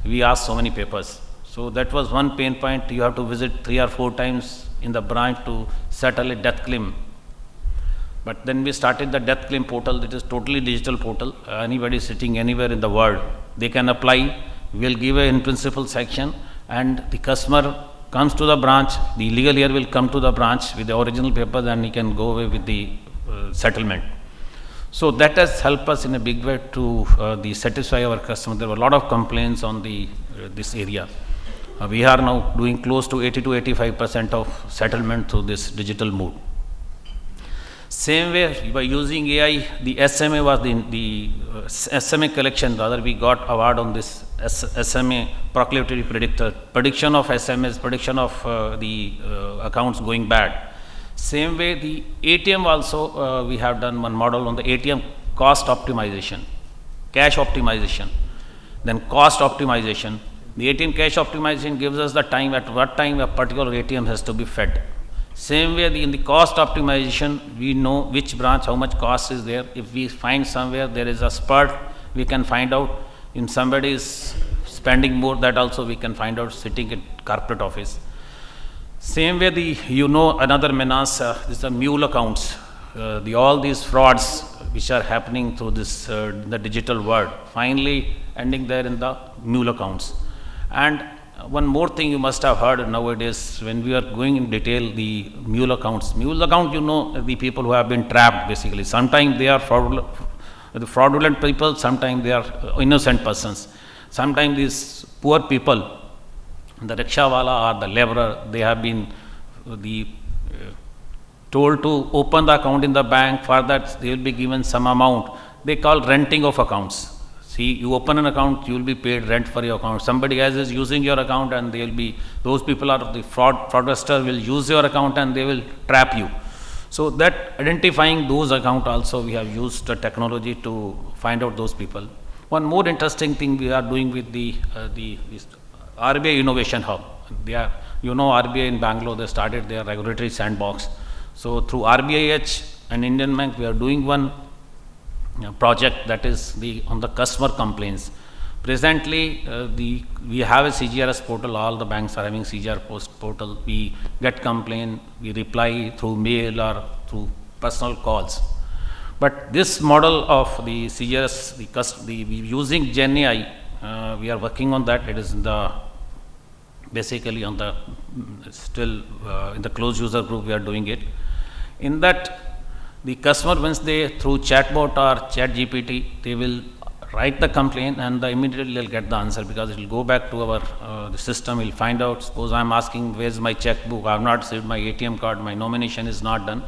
we ask so many papers. So that was one pain point. You have to visit 3 or 4 times in the branch to settle a death claim. But then we started the death claim portal. It is totally digital portal. Anybody sitting anywhere in the world, they can apply. We will give a in principle section, and the customer comes to the branch. The legal heir will come to the branch with the original papers, and he can go away with the settlement. So that has helped us in a big way to satisfy our customers. There were a lot of complaints on this area. We are now doing close to 80 to 85% of settlement through this digital mode. Same way, by using AI, the SMA was the SMA collection. Rather, we got award on this SMA proclivity predictor, prediction of SMAs, prediction of the accounts going bad. Same way, the ATM also, we have done one model on the ATM cost optimization, cash optimization, then cost optimization. The ATM cash optimization gives us the time at what time a particular ATM has to be fed. Same way, in the cost optimization, we know which branch, how much cost is there. If we find somewhere there is a spurt, we can find out. If somebody is spending more, that also we can find out sitting at corporate office. Same way, another menace is the mule accounts. All these frauds which are happening through this the digital world, finally ending there in the mule accounts. And one more thing you must have heard nowadays, when we are going in detail, the mule accounts. Mule account, the people who have been trapped basically. Sometimes they are fraudulent people, sometimes they are innocent persons. Sometimes these poor people, the rickshawala or the laborer, they have been told to open the account in the bank. For that, they will be given some amount. They call renting of accounts. See, you open an account, you will be paid rent for your account. Somebody else is using your account, and those people are the fraudster will use your account and they will trap you. So that identifying those accounts also, we have used the technology to find out those people. One more interesting thing we are doing with the RBI Innovation Hub. RBI in Bangalore, they started their regulatory sandbox. So through RBIH and Indian Bank, we are doing one project that is on the customer complaints. Presently, we have a CGRS portal. All the banks are having CGR portal. We get complaint, we reply through mail or through personal calls. But this model of the CGRS, using GenAI, we are working on that. It is basically still in the closed user group we are doing it. In that, the customer, once through chatbot or chat GPT, they will write the complaint and immediately they'll get the answer, because it will go back to the system. We'll find out, suppose I'm asking, where's my checkbook? I have not received my ATM card, my nomination is not done.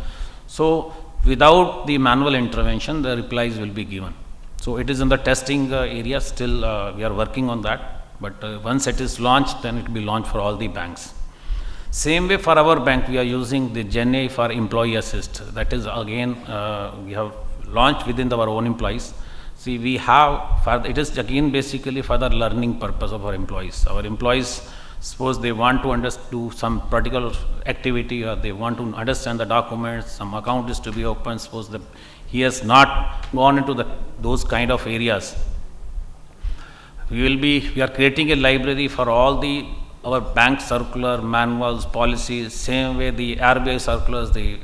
So without the manual intervention, the replies will be given. So it is in the testing area, still we are working on that, but once it is launched, then it will be launched for all the banks. Same way for our bank, we are using the GenAI for employee assist. That is again, we have launched within our own employees. See, it is again basically for the learning purpose of our employees. Our employees, suppose they want to do some particular activity, or they want to understand the documents, some account is to be opened, suppose he has not gone into those kind of areas. We are creating a library for all our bank circular, manuals, policies. Same way the RBI circulars, the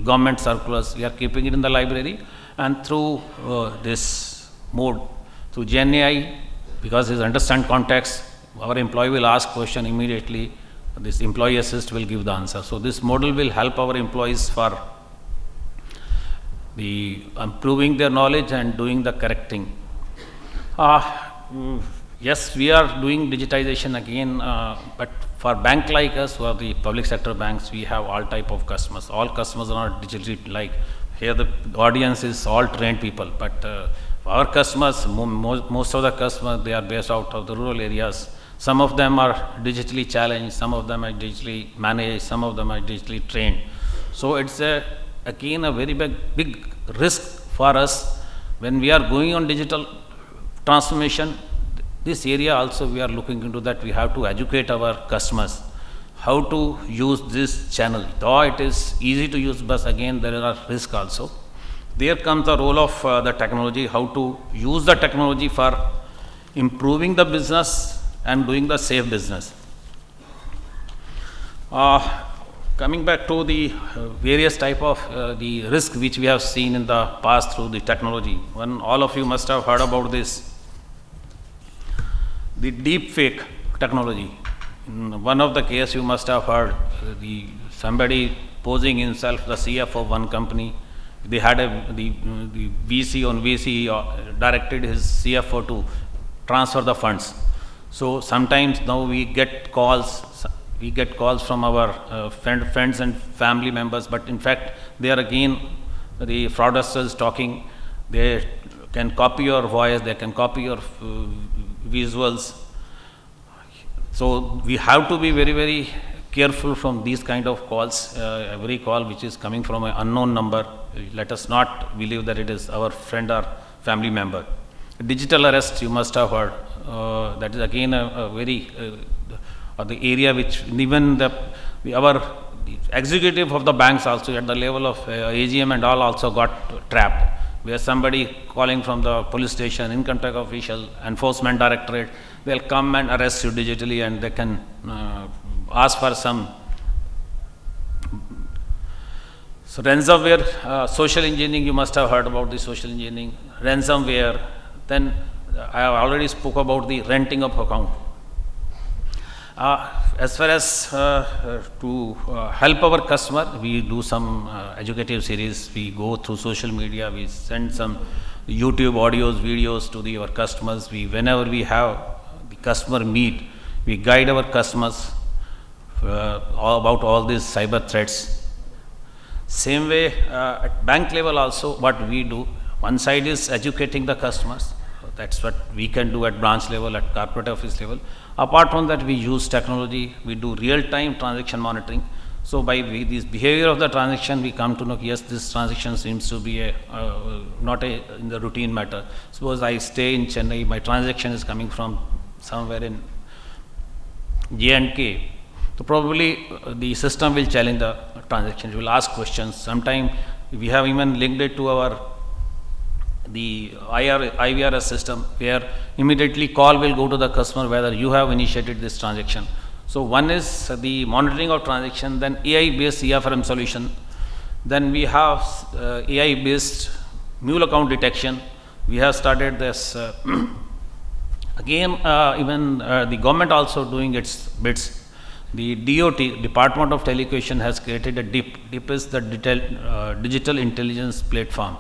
government circulars, we are keeping it in the library. And through this mode, through GenAI, because it understand context, our employee will ask question immediately, this employee assist will give the answer. So this model will help our employees for the improving their knowledge and doing the correcting. Yes, we are doing digitization again, but for bank like us, who are the public sector banks, we have all type of customers. All customers are not digitally like, here the audience is all trained people, but our customers, most of the customers, they are based out of the rural areas. Some of them are digitally challenged, some of them are digitally managed, some of them are digitally trained. So it's again a very big risk for us when we are going on digital transformation. This area also we are looking into that. We have to educate our customers how to use this channel. Though it is easy to use, but again there are risks also. There comes the role of the technology, how to use the technology for improving the business and doing the safe business. Coming back to the various type of the risk which we have seen in the past through the technology. One, all of you must have heard about this, the deep fake technology. In one of the cases you must have heard, somebody posing himself the CFO of one company. They had the VC on VC directed his CFO to transfer the funds. So sometimes now we get calls from our friends and family members, but in fact they are again the fraudsters talking. They can copy your voice, they can copy your visuals. So we have to be very careful from these kind of calls. Every call which is coming from an unknown number, let us not believe that it is our friend or family member. Digital arrest, you must have heard. That is again a very the area which even our executive of the banks also at the level of AGM and all also got trapped, where somebody calling from the police station, income tax official, enforcement directorate, they'll come and arrest you digitally, and they can ask for some. So ransomware, social engineering, you must have heard about the social engineering, ransomware. Then I have already spoke about the renting of account. As far as to help our customer, we do some educative series. We go through social media. We send some YouTube audios, videos to our customers. Whenever we have the customer meet, we guide our customers about all these cyber threats. Same way at bank level also, what we do, one side is educating the customers. That's what we can do at branch level, at corporate office level. Apart from that, we use technology. We do real-time transaction monitoring. So by this behavior of the transaction, we come to know, yes, this transaction seems to be not in the routine matter. Suppose I stay in Chennai, my transaction is coming from somewhere in J&K. So probably the system will challenge the transaction. It will ask questions. Sometimes we have even linked it to the IVRS system, where immediately call will go to the customer whether you have initiated this transaction. So one is the monitoring of transaction, then AI-based CFRM solution. Then we have AI-based mule account detection. We have started this. Again, even the government also doing its bits. The DOT, Department of Telecommunication, has created a DIP is the Digital Intelligence Platform.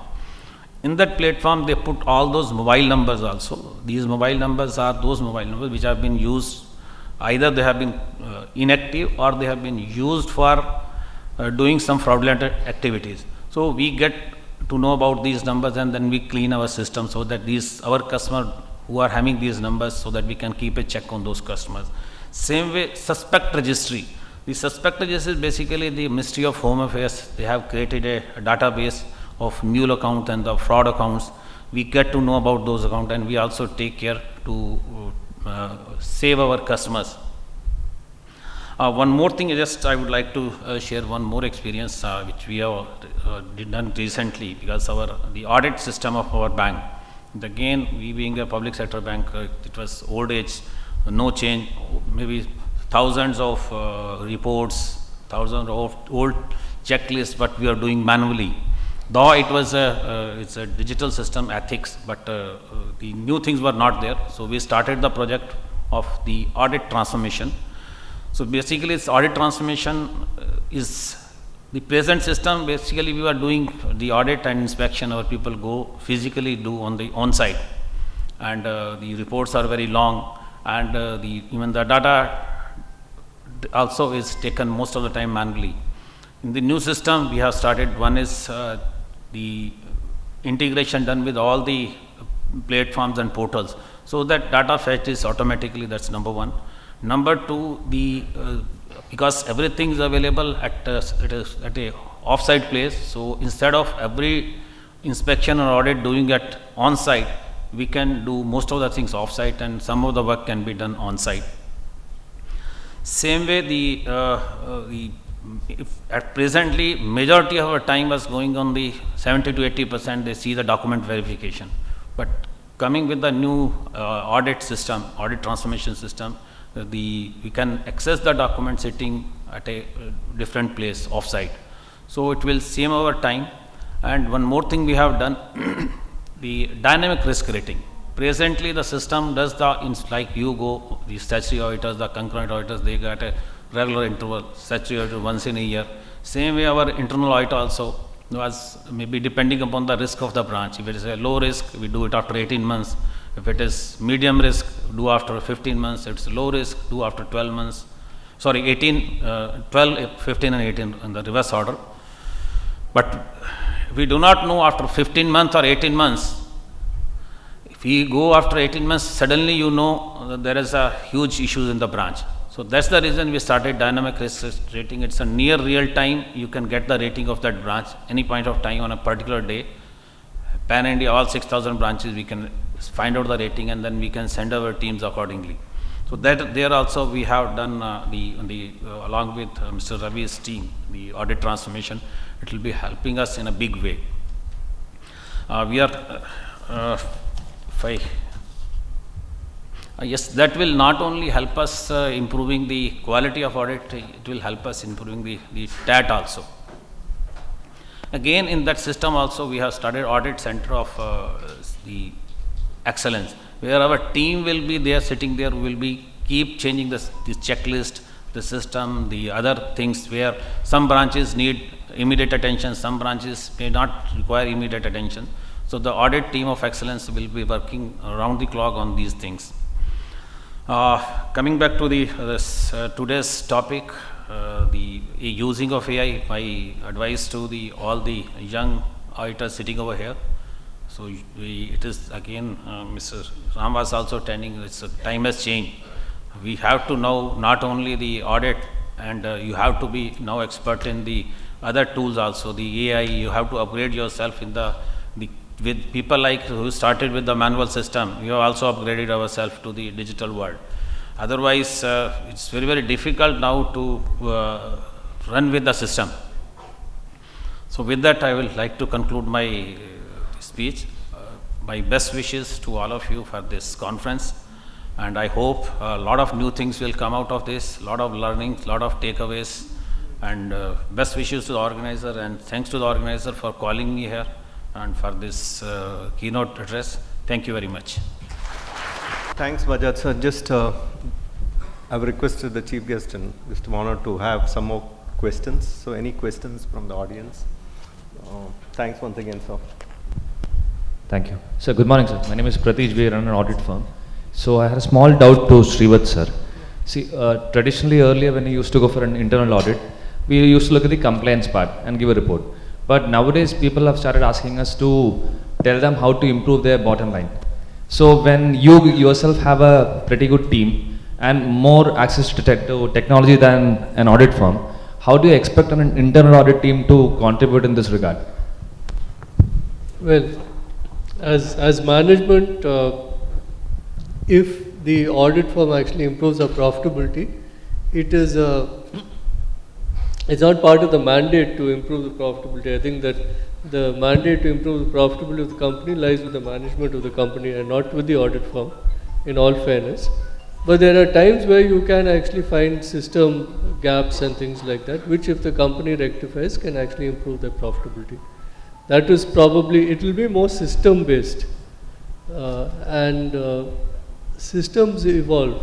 In that platform, they put all those mobile numbers also. These mobile numbers are those mobile numbers which have been used, either they have been inactive or they have been used for doing some fraudulent activities. So we get to know about these numbers, and then we clean our system so that our customers who are having these numbers, so that we can keep a check on those customers. Same way, suspect registry. The suspect registry is basically the Ministry of Home Affairs. They have created a database of mule account and the fraud accounts. We get to know about those accounts, and we also take care to save our customers. One more thing, I would like to share one more experience which we have done recently, because the audit system of our bank. Again, we being a public sector bank, it was old age, no change, maybe thousands of reports, thousands of old checklists, but we are doing manually. Though it was it's a digital system, ethics, but the new things were not there. So we started the project of the audit transformation. So basically, this audit transformation is the present system, basically we are doing the audit and inspection, our people go physically do on the on-site, and the reports are very long, and even the data also is taken most of the time manually. In the new system we have started, one is the integration done with all the platforms and portals, so that data fetch is automatically, that's number one. Number two, because everything is available at a off-site place, so instead of every inspection or audit doing it on-site, we can do most of the things off-site, and some of the work can be done on-site. Same way, at presently majority of our time was going on the 70 to 80%, they see the document verification. But coming with the new audit system, audit transformation system, we can access the document sitting at a different place off-site. So it will save our time. And one more thing we have done, the dynamic risk rating. Presently the system does like you go, the statutory auditors, the concurrent auditors, they get a regular interval, statutory auditor once in a year. Same way our internal audit also was maybe depending upon the risk of the branch. If it is a low risk, we do it after 18 months. If it is medium risk, do after 15 months. If it's low risk, do after 12 months. Sorry, 12, 15 and 18 in the reverse order. But we do not know after 15 months or 18 months. If we go after 18 months, suddenly you know that there is a huge issue in the branch. So that's the reason we started dynamic risk rating. It's a near real time. You can get the rating of that branch any point of time on a particular day. Pan India, all 6,000 branches, we can find out the rating, and then we can send our teams accordingly. So that there also we have done along with Mr. Ravi's team, the audit transformation. It will be helping us in a big way. Yes, that will not only help us improving the quality of audit, it will help us improving the TAT also. Again, in that system also we have started audit center of the excellence, where our team will be there, sitting there, will be keep changing the checklist, the system, the other things, where some branches need immediate attention, some branches may not require immediate attention. So the audit team of excellence will be working around the clock on these things. Coming back to today's topic, the using of AI, my advice to all the young auditors sitting over here. So it is again, Mr. Ram was also telling, time has changed. We have to know not only the audit, and you have to be now expert in the other tools also, the AI. You have to upgrade yourself in with people like who started with the manual system. We have also upgraded ourselves to the digital world. Otherwise, it's very, very difficult now to run with the system. So with that, I will like to conclude my speech. My best wishes to all of you for this conference, and I hope a lot of new things will come out of this, a lot of learning, a lot of takeaways, and best wishes to the organizer, and thanks to the organizer for calling me here and for this keynote address. Thank you very much. Thanks, Bajaj sir. Just I've requested the chief guest and Mr. Mono to have some more questions. So any questions from the audience? Thanks once again, sir. Thank you. Sir, good morning, sir. My name is Pratish. We run an audit firm. So I had a small doubt to Srivats, sir. See, traditionally earlier when we used to go for an internal audit, we used to look at the compliance part and give a report. But nowadays people have started asking us to tell them how to improve their bottom line. So when you yourself have a pretty good team and more access to technology than an audit firm, how do you expect an internal audit team to contribute in this regard? Well, as management, if the audit firm actually improves our profitability, it is it's not part of the mandate to improve the profitability. I think that the mandate to improve the profitability of the company lies with the management of the company and not with the audit firm, in all fairness. But there are times where you can actually find system gaps and things like that, which if the company rectifies can actually improve their profitability. That is probably, it will be more system based, and systems evolve.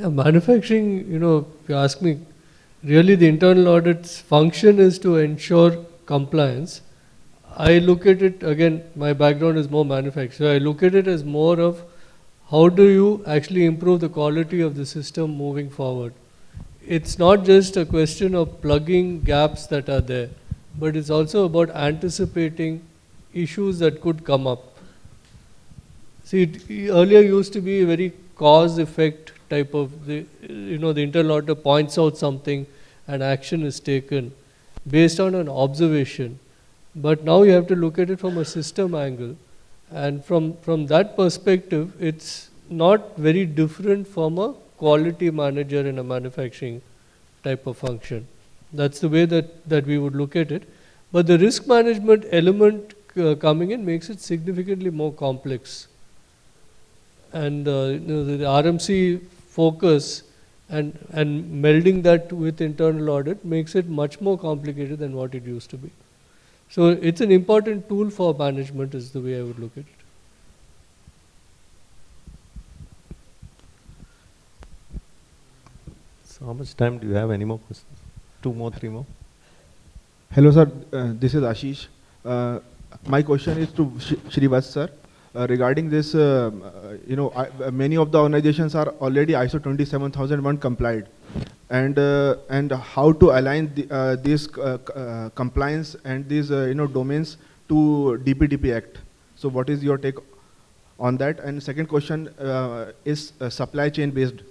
Yeah, manufacturing, if you ask me, really the internal audit's function is to ensure compliance. I look at it, again, my background is more manufacturing, so I look at it as more of how do you actually improve the quality of the system moving forward. It's not just a question of plugging gaps that are there, but it's also about anticipating issues that could come up. See, it earlier used to be a very cause-effect type of, the internal auditor points out something and action is taken based on an observation. But now you have to look at it from a system angle. And from that perspective, it's not very different from a quality manager in a manufacturing type of function. That's the way that we would look at it. But the risk management element coming in makes it significantly more complex. And the RMC focus and melding that with internal audit makes it much more complicated than what it used to be. So it's an important tool for management is the way I would look at it. So how much time do you have? Any more questions? 2 more, 3 more? Hello sir, this is Ashish. My question is to Srivats sir. Regarding this, many of the organizations are already ISO 27001 compliant, and how to align these compliance and these domains to DPDP Act. So what is your take on that? And second question is supply chain based.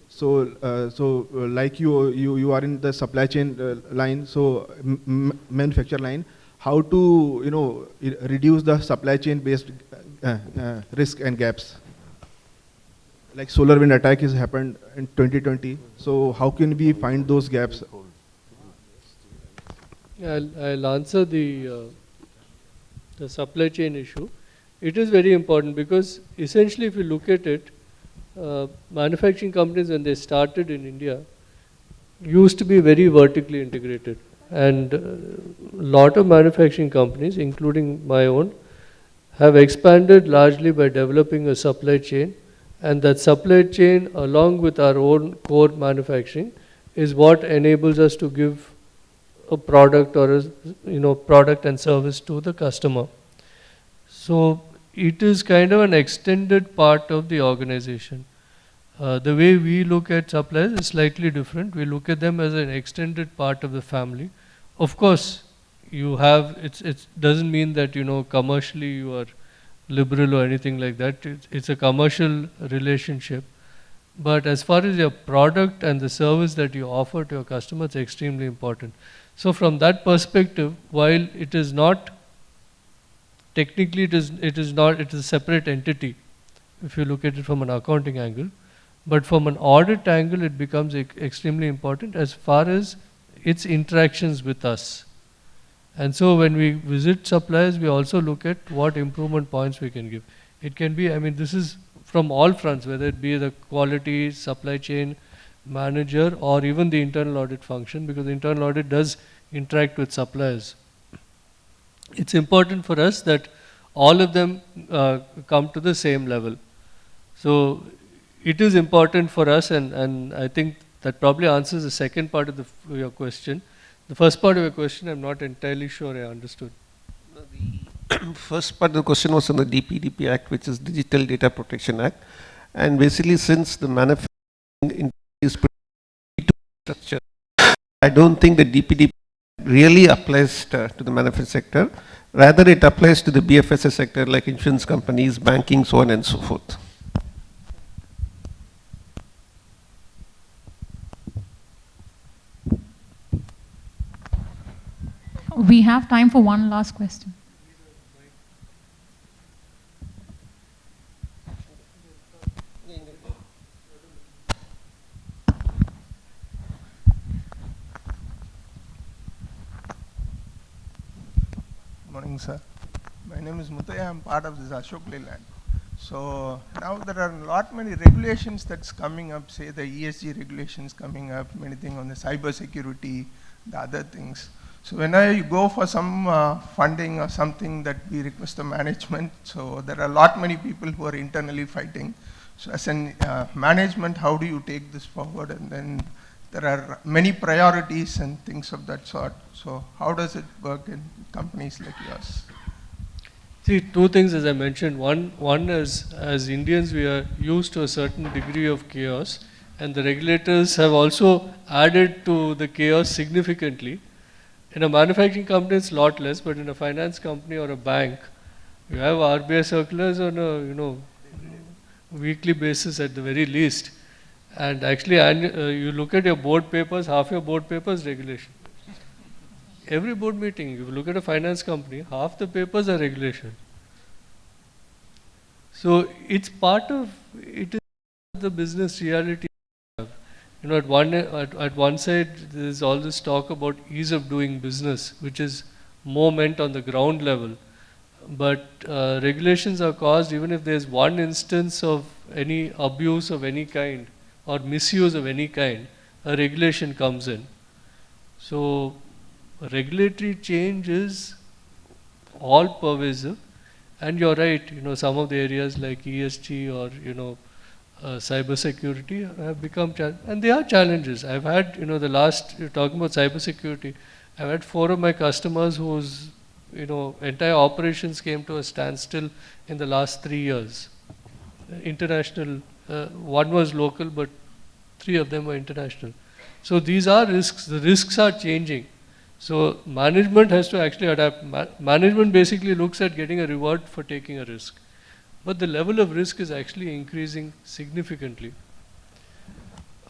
So like you are in the supply chain line, so manufacture line. How to reduce the supply chain based risk and gaps? Like solar wind attack has happened in 2020. So how can we find those gaps? I'll answer the supply chain issue. It is very important because essentially if you look at it, manufacturing companies when they started in India used to be very vertically integrated. And a lot of manufacturing companies, including my own, have expanded largely by developing a supply chain, and that supply chain along with our own core manufacturing is what enables us to give a product or a product and service to the customer. So it is kind of an extended part of the organization. The way we look at suppliers is slightly different. We look at them as an extended part of the family. Of course, you have, it doesn't mean that, commercially you are liberal or anything like that. It's a commercial relationship. But as far as your product and the service that you offer to your customer, it's extremely important. So from that perspective, while it is not, technically it is a separate entity, if you look at it from an accounting angle, but from an audit angle, it becomes extremely important as far as its interactions with us. And so when we visit suppliers, we also look at what improvement points we can give. It can be, this is from all fronts, whether it be the quality, supply chain manager, or even the internal audit function, because the internal audit does interact with suppliers. It's important for us that all of them come to the same level. So it is important for us, and I think that probably answers the second part of your question. The first part of your question, I'm not entirely sure I understood. The first part of the question was on the DPDP Act, which is Digital Data Protection Act. And basically, since the manufacturing is pretty structure, I don't think the DPDP really applies to the manufacturing sector. Rather, it applies to the BFSI sector, like insurance companies, banking, so on and so forth. We have time for one last question. Morning, sir. My name is Mutaya. I'm part of this Ashok Leyland. So now there are many regulations that's coming up, say the ESG regulations coming up, many things on the cyber security, the other things. So when I go for some funding or something that we request the management, so there are many people who are internally fighting. So as an management, how do you take this forward? And then there are many priorities and things of that sort. So how does it work in companies like yours? See, two things as I mentioned. One is, as Indians, we are used to a certain degree of chaos, and the regulators have also added to the chaos significantly. In a manufacturing company, it's a lot less, but in a finance company or a bank, you have RBI circulars on a weekly basis at the very least. And actually, you look at your board papers, half your board papers regulation. Every board meeting, if you look at a finance company, half the papers are regulation. So it's part of it is the business reality. At one side, there's all this talk about ease of doing business, which is more meant on the ground level. But regulations are caused even if there's one instance of any abuse of any kind or misuse of any kind, a regulation comes in. So regulatory change is all pervasive, and you're right, some of the areas like ESG or cyber security have become and they are challenges. I've had you're talking about cyber security, I've had 4 of my customers whose entire operations came to a standstill in the last 3 years. International, one was local, but 3 of them were international. So these are risks. The risks are changing. So management has to actually adapt. Management basically looks at getting a reward for taking a risk. But the level of risk is actually increasing significantly.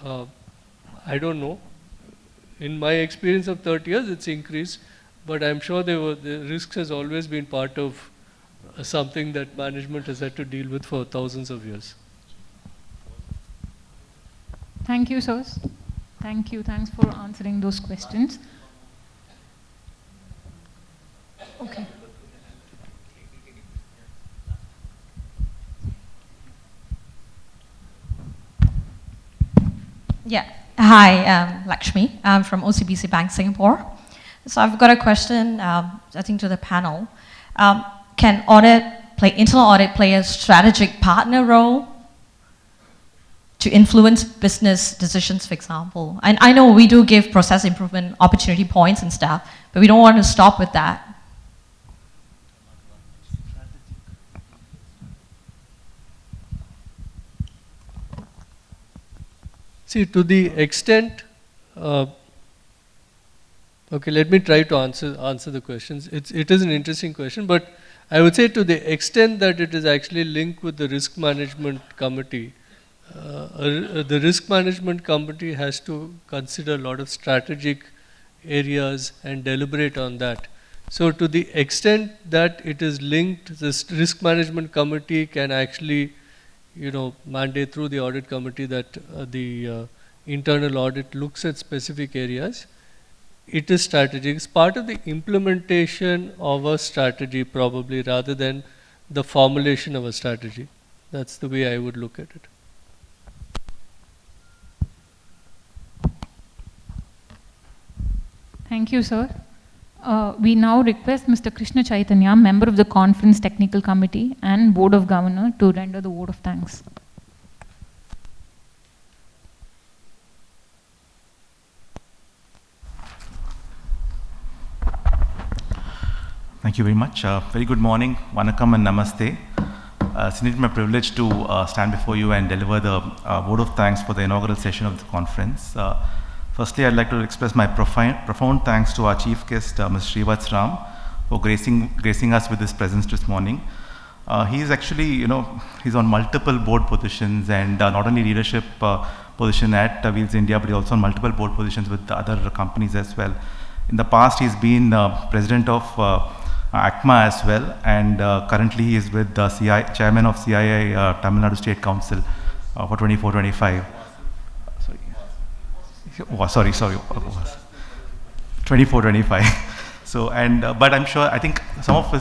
I don't know. In my experience of 30 years, it's increased. But I'm sure the risks has always been part of something that management has had to deal with for thousands of years. Thank you, sirs. Thank you. Thanks for answering those questions. Okay. Yeah. Hi, Lakshmi. I'm from OCBC Bank, Singapore. So I've got a question, I think, to the panel. Can internal audit play a strategic partner role to influence business decisions, for example? And I know we do give process improvement opportunity points and stuff, but we don't want to stop with that. See, to the extent, okay, let me try to answer the questions. It is an interesting question, but I would say to the extent that it is actually linked with the risk management committee, the risk management committee has to consider a lot of strategic areas and deliberate on that. So to the extent that it is linked, this risk management committee can actually mandate through the audit committee that the internal audit looks at specific areas. It is strategic. It's part of the implementation of a strategy probably rather than the formulation of a strategy. That's the way I would look at it. Thank you, sir. We now request Mr. Krishna Chaitanya, member of the Conference Technical Committee and Board of Governors, to render the vote of thanks. Thank you very much. Very good morning, Vanakkam and Namaste. It's indeed my privilege to stand before you and deliver the vote of thanks for the inaugural session of the conference. Firstly, I'd like to express my profound thanks to our chief guest, Mr. Srivats Ram, for gracing us with his presence this morning. He is actually, he's on multiple board positions and not only leadership position at Wheels India, but he's also on multiple board positions with the other companies as well. In the past, he's been president of ACMA as well, and currently he is with the chairman of CII Tamil Nadu State Council for 24-25. Sorry, 24-25. So, but I'm sure, I think some of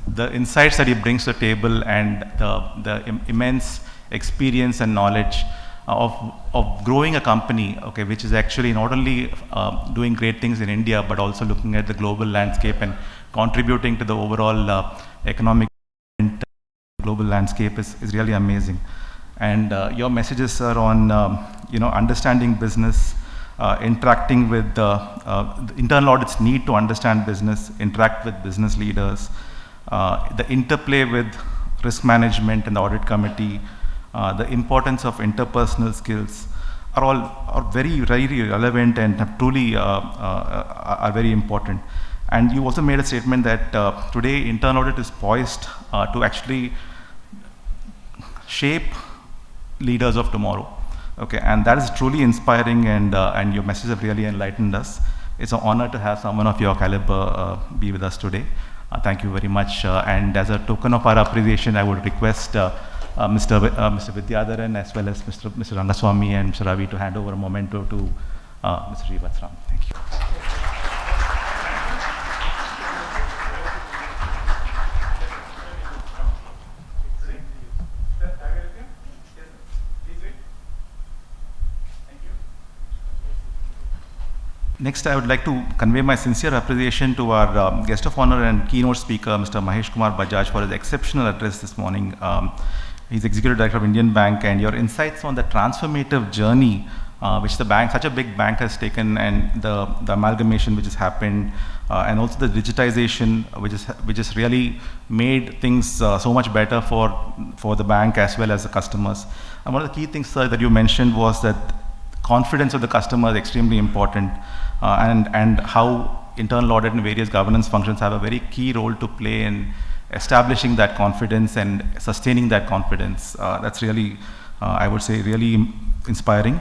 the insights that he brings to the table and the immense experience and knowledge of growing a company, okay, which is actually not only doing great things in India, but also looking at the global landscape and contributing to the overall economic global landscape is really amazing. And your messages, sir, on understanding business, interacting with the internal audits need to understand business, interact with business leaders, the interplay with risk management and the audit committee, the importance of interpersonal skills are very, very relevant and have truly are very important. And you also made a statement that today internal audit is poised to actually shape leaders of tomorrow. Okay, and that is truly inspiring, and your messages have really enlightened us. It's an honor to have someone of your caliber be with us today. Thank you very much. And as a token of our appreciation, I would request Mr. Vidyadharan as well as Mr. Rangaswamy and Mr. Ravi to hand over a memento to Mr. Srivats Ram. Thank you. Next, I would like to convey my sincere appreciation to our guest of honor and keynote speaker, Mr. Mahesh Kumar Bajaj, for his exceptional address this morning. He's Executive Director of Indian Bank, and your insights on the transformative journey which the bank, such a big bank, has taken, and the amalgamation which has happened, and also the digitization which has really made things so much better for the bank as well as the customers. And one of the key things, sir, that you mentioned was that confidence of the customer is extremely important, and how internal audit and various governance functions have a very key role to play in establishing that confidence and sustaining that confidence. That's really, I would say, really inspiring.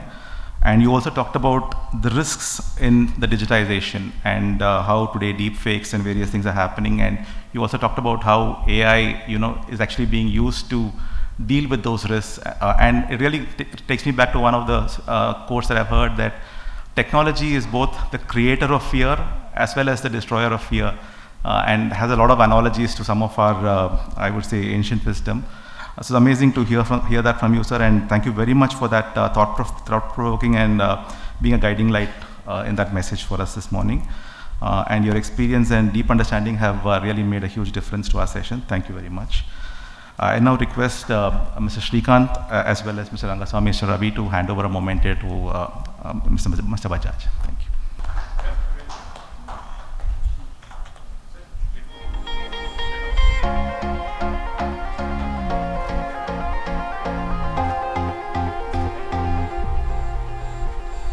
And you also talked about the risks in the digitization and how today deep fakes and various things are happening. And you also talked about how AI, is actually being used to deal with those risks. And it really takes me back to one of the quotes that I've heard, that technology is both the creator of fear as well as the destroyer of fear, and has a lot of analogies to some of our, I would say, ancient wisdom. So it's amazing to hear that from you, sir, and thank you very much for that thought-provoking and being a guiding light in that message for us this morning. And your experience and deep understanding have really made a huge difference to our session. Thank you very much. I now request Mr. Srikanth as well as Mr. Rangaswamy, Mr. Ravi to hand over a memento to Mr. Bajaj. Thank you.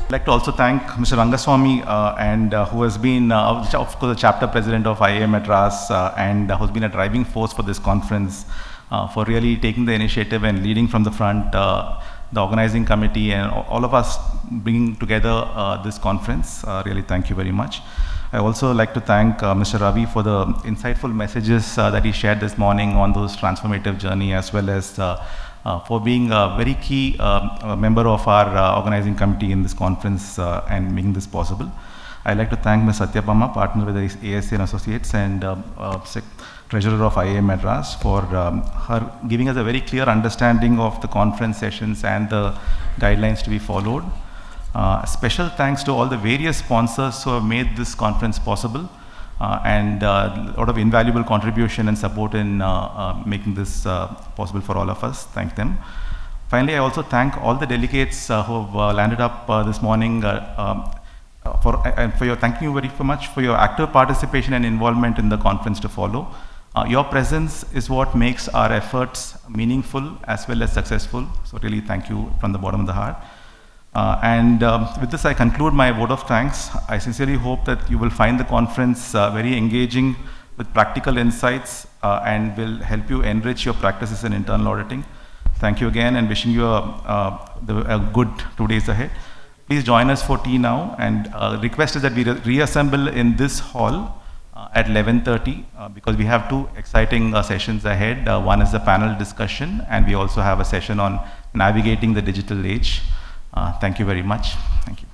I'd like to also thank Mr. Rangaswamy, who has been, of course, the chapter president of IIA Madras, and who's been a driving force for this conference, for really taking the initiative and leading from the front, the organizing committee, and all of us bringing together this conference. Really, thank you very much. I also like to thank Mr. Ravi for the insightful messages that he shared this morning on those transformative journey, as well as for being a very key member of our organizing committee in this conference and making this possible. I'd like to thank Ms. Sathyabama, partner with the ASA and Associates, and Treasurer of IIA Madras, for her giving us a very clear understanding of the conference sessions and the guidelines to be followed. Special thanks to all the various sponsors who have made this conference possible, and a lot of invaluable contribution and support in making this possible for all of us. Thank them. Finally, I also thank all the delegates who have landed up this morning, thanking you very much for your active participation and involvement in the conference to follow. Your presence is what makes our efforts meaningful as well as successful. So really thank you from the bottom of the heart. With this, I conclude my vote of thanks. I sincerely hope that you will find the conference very engaging with practical insights and will help you enrich your practices in internal auditing. Thank you again, and wishing you a good 2 days ahead. Please join us for tea now, and request is that we reassemble in this hall at 11:30 because we have two exciting sessions ahead. One is the panel discussion, and we also have a session on navigating the digital age. Thank you very much. Thank you.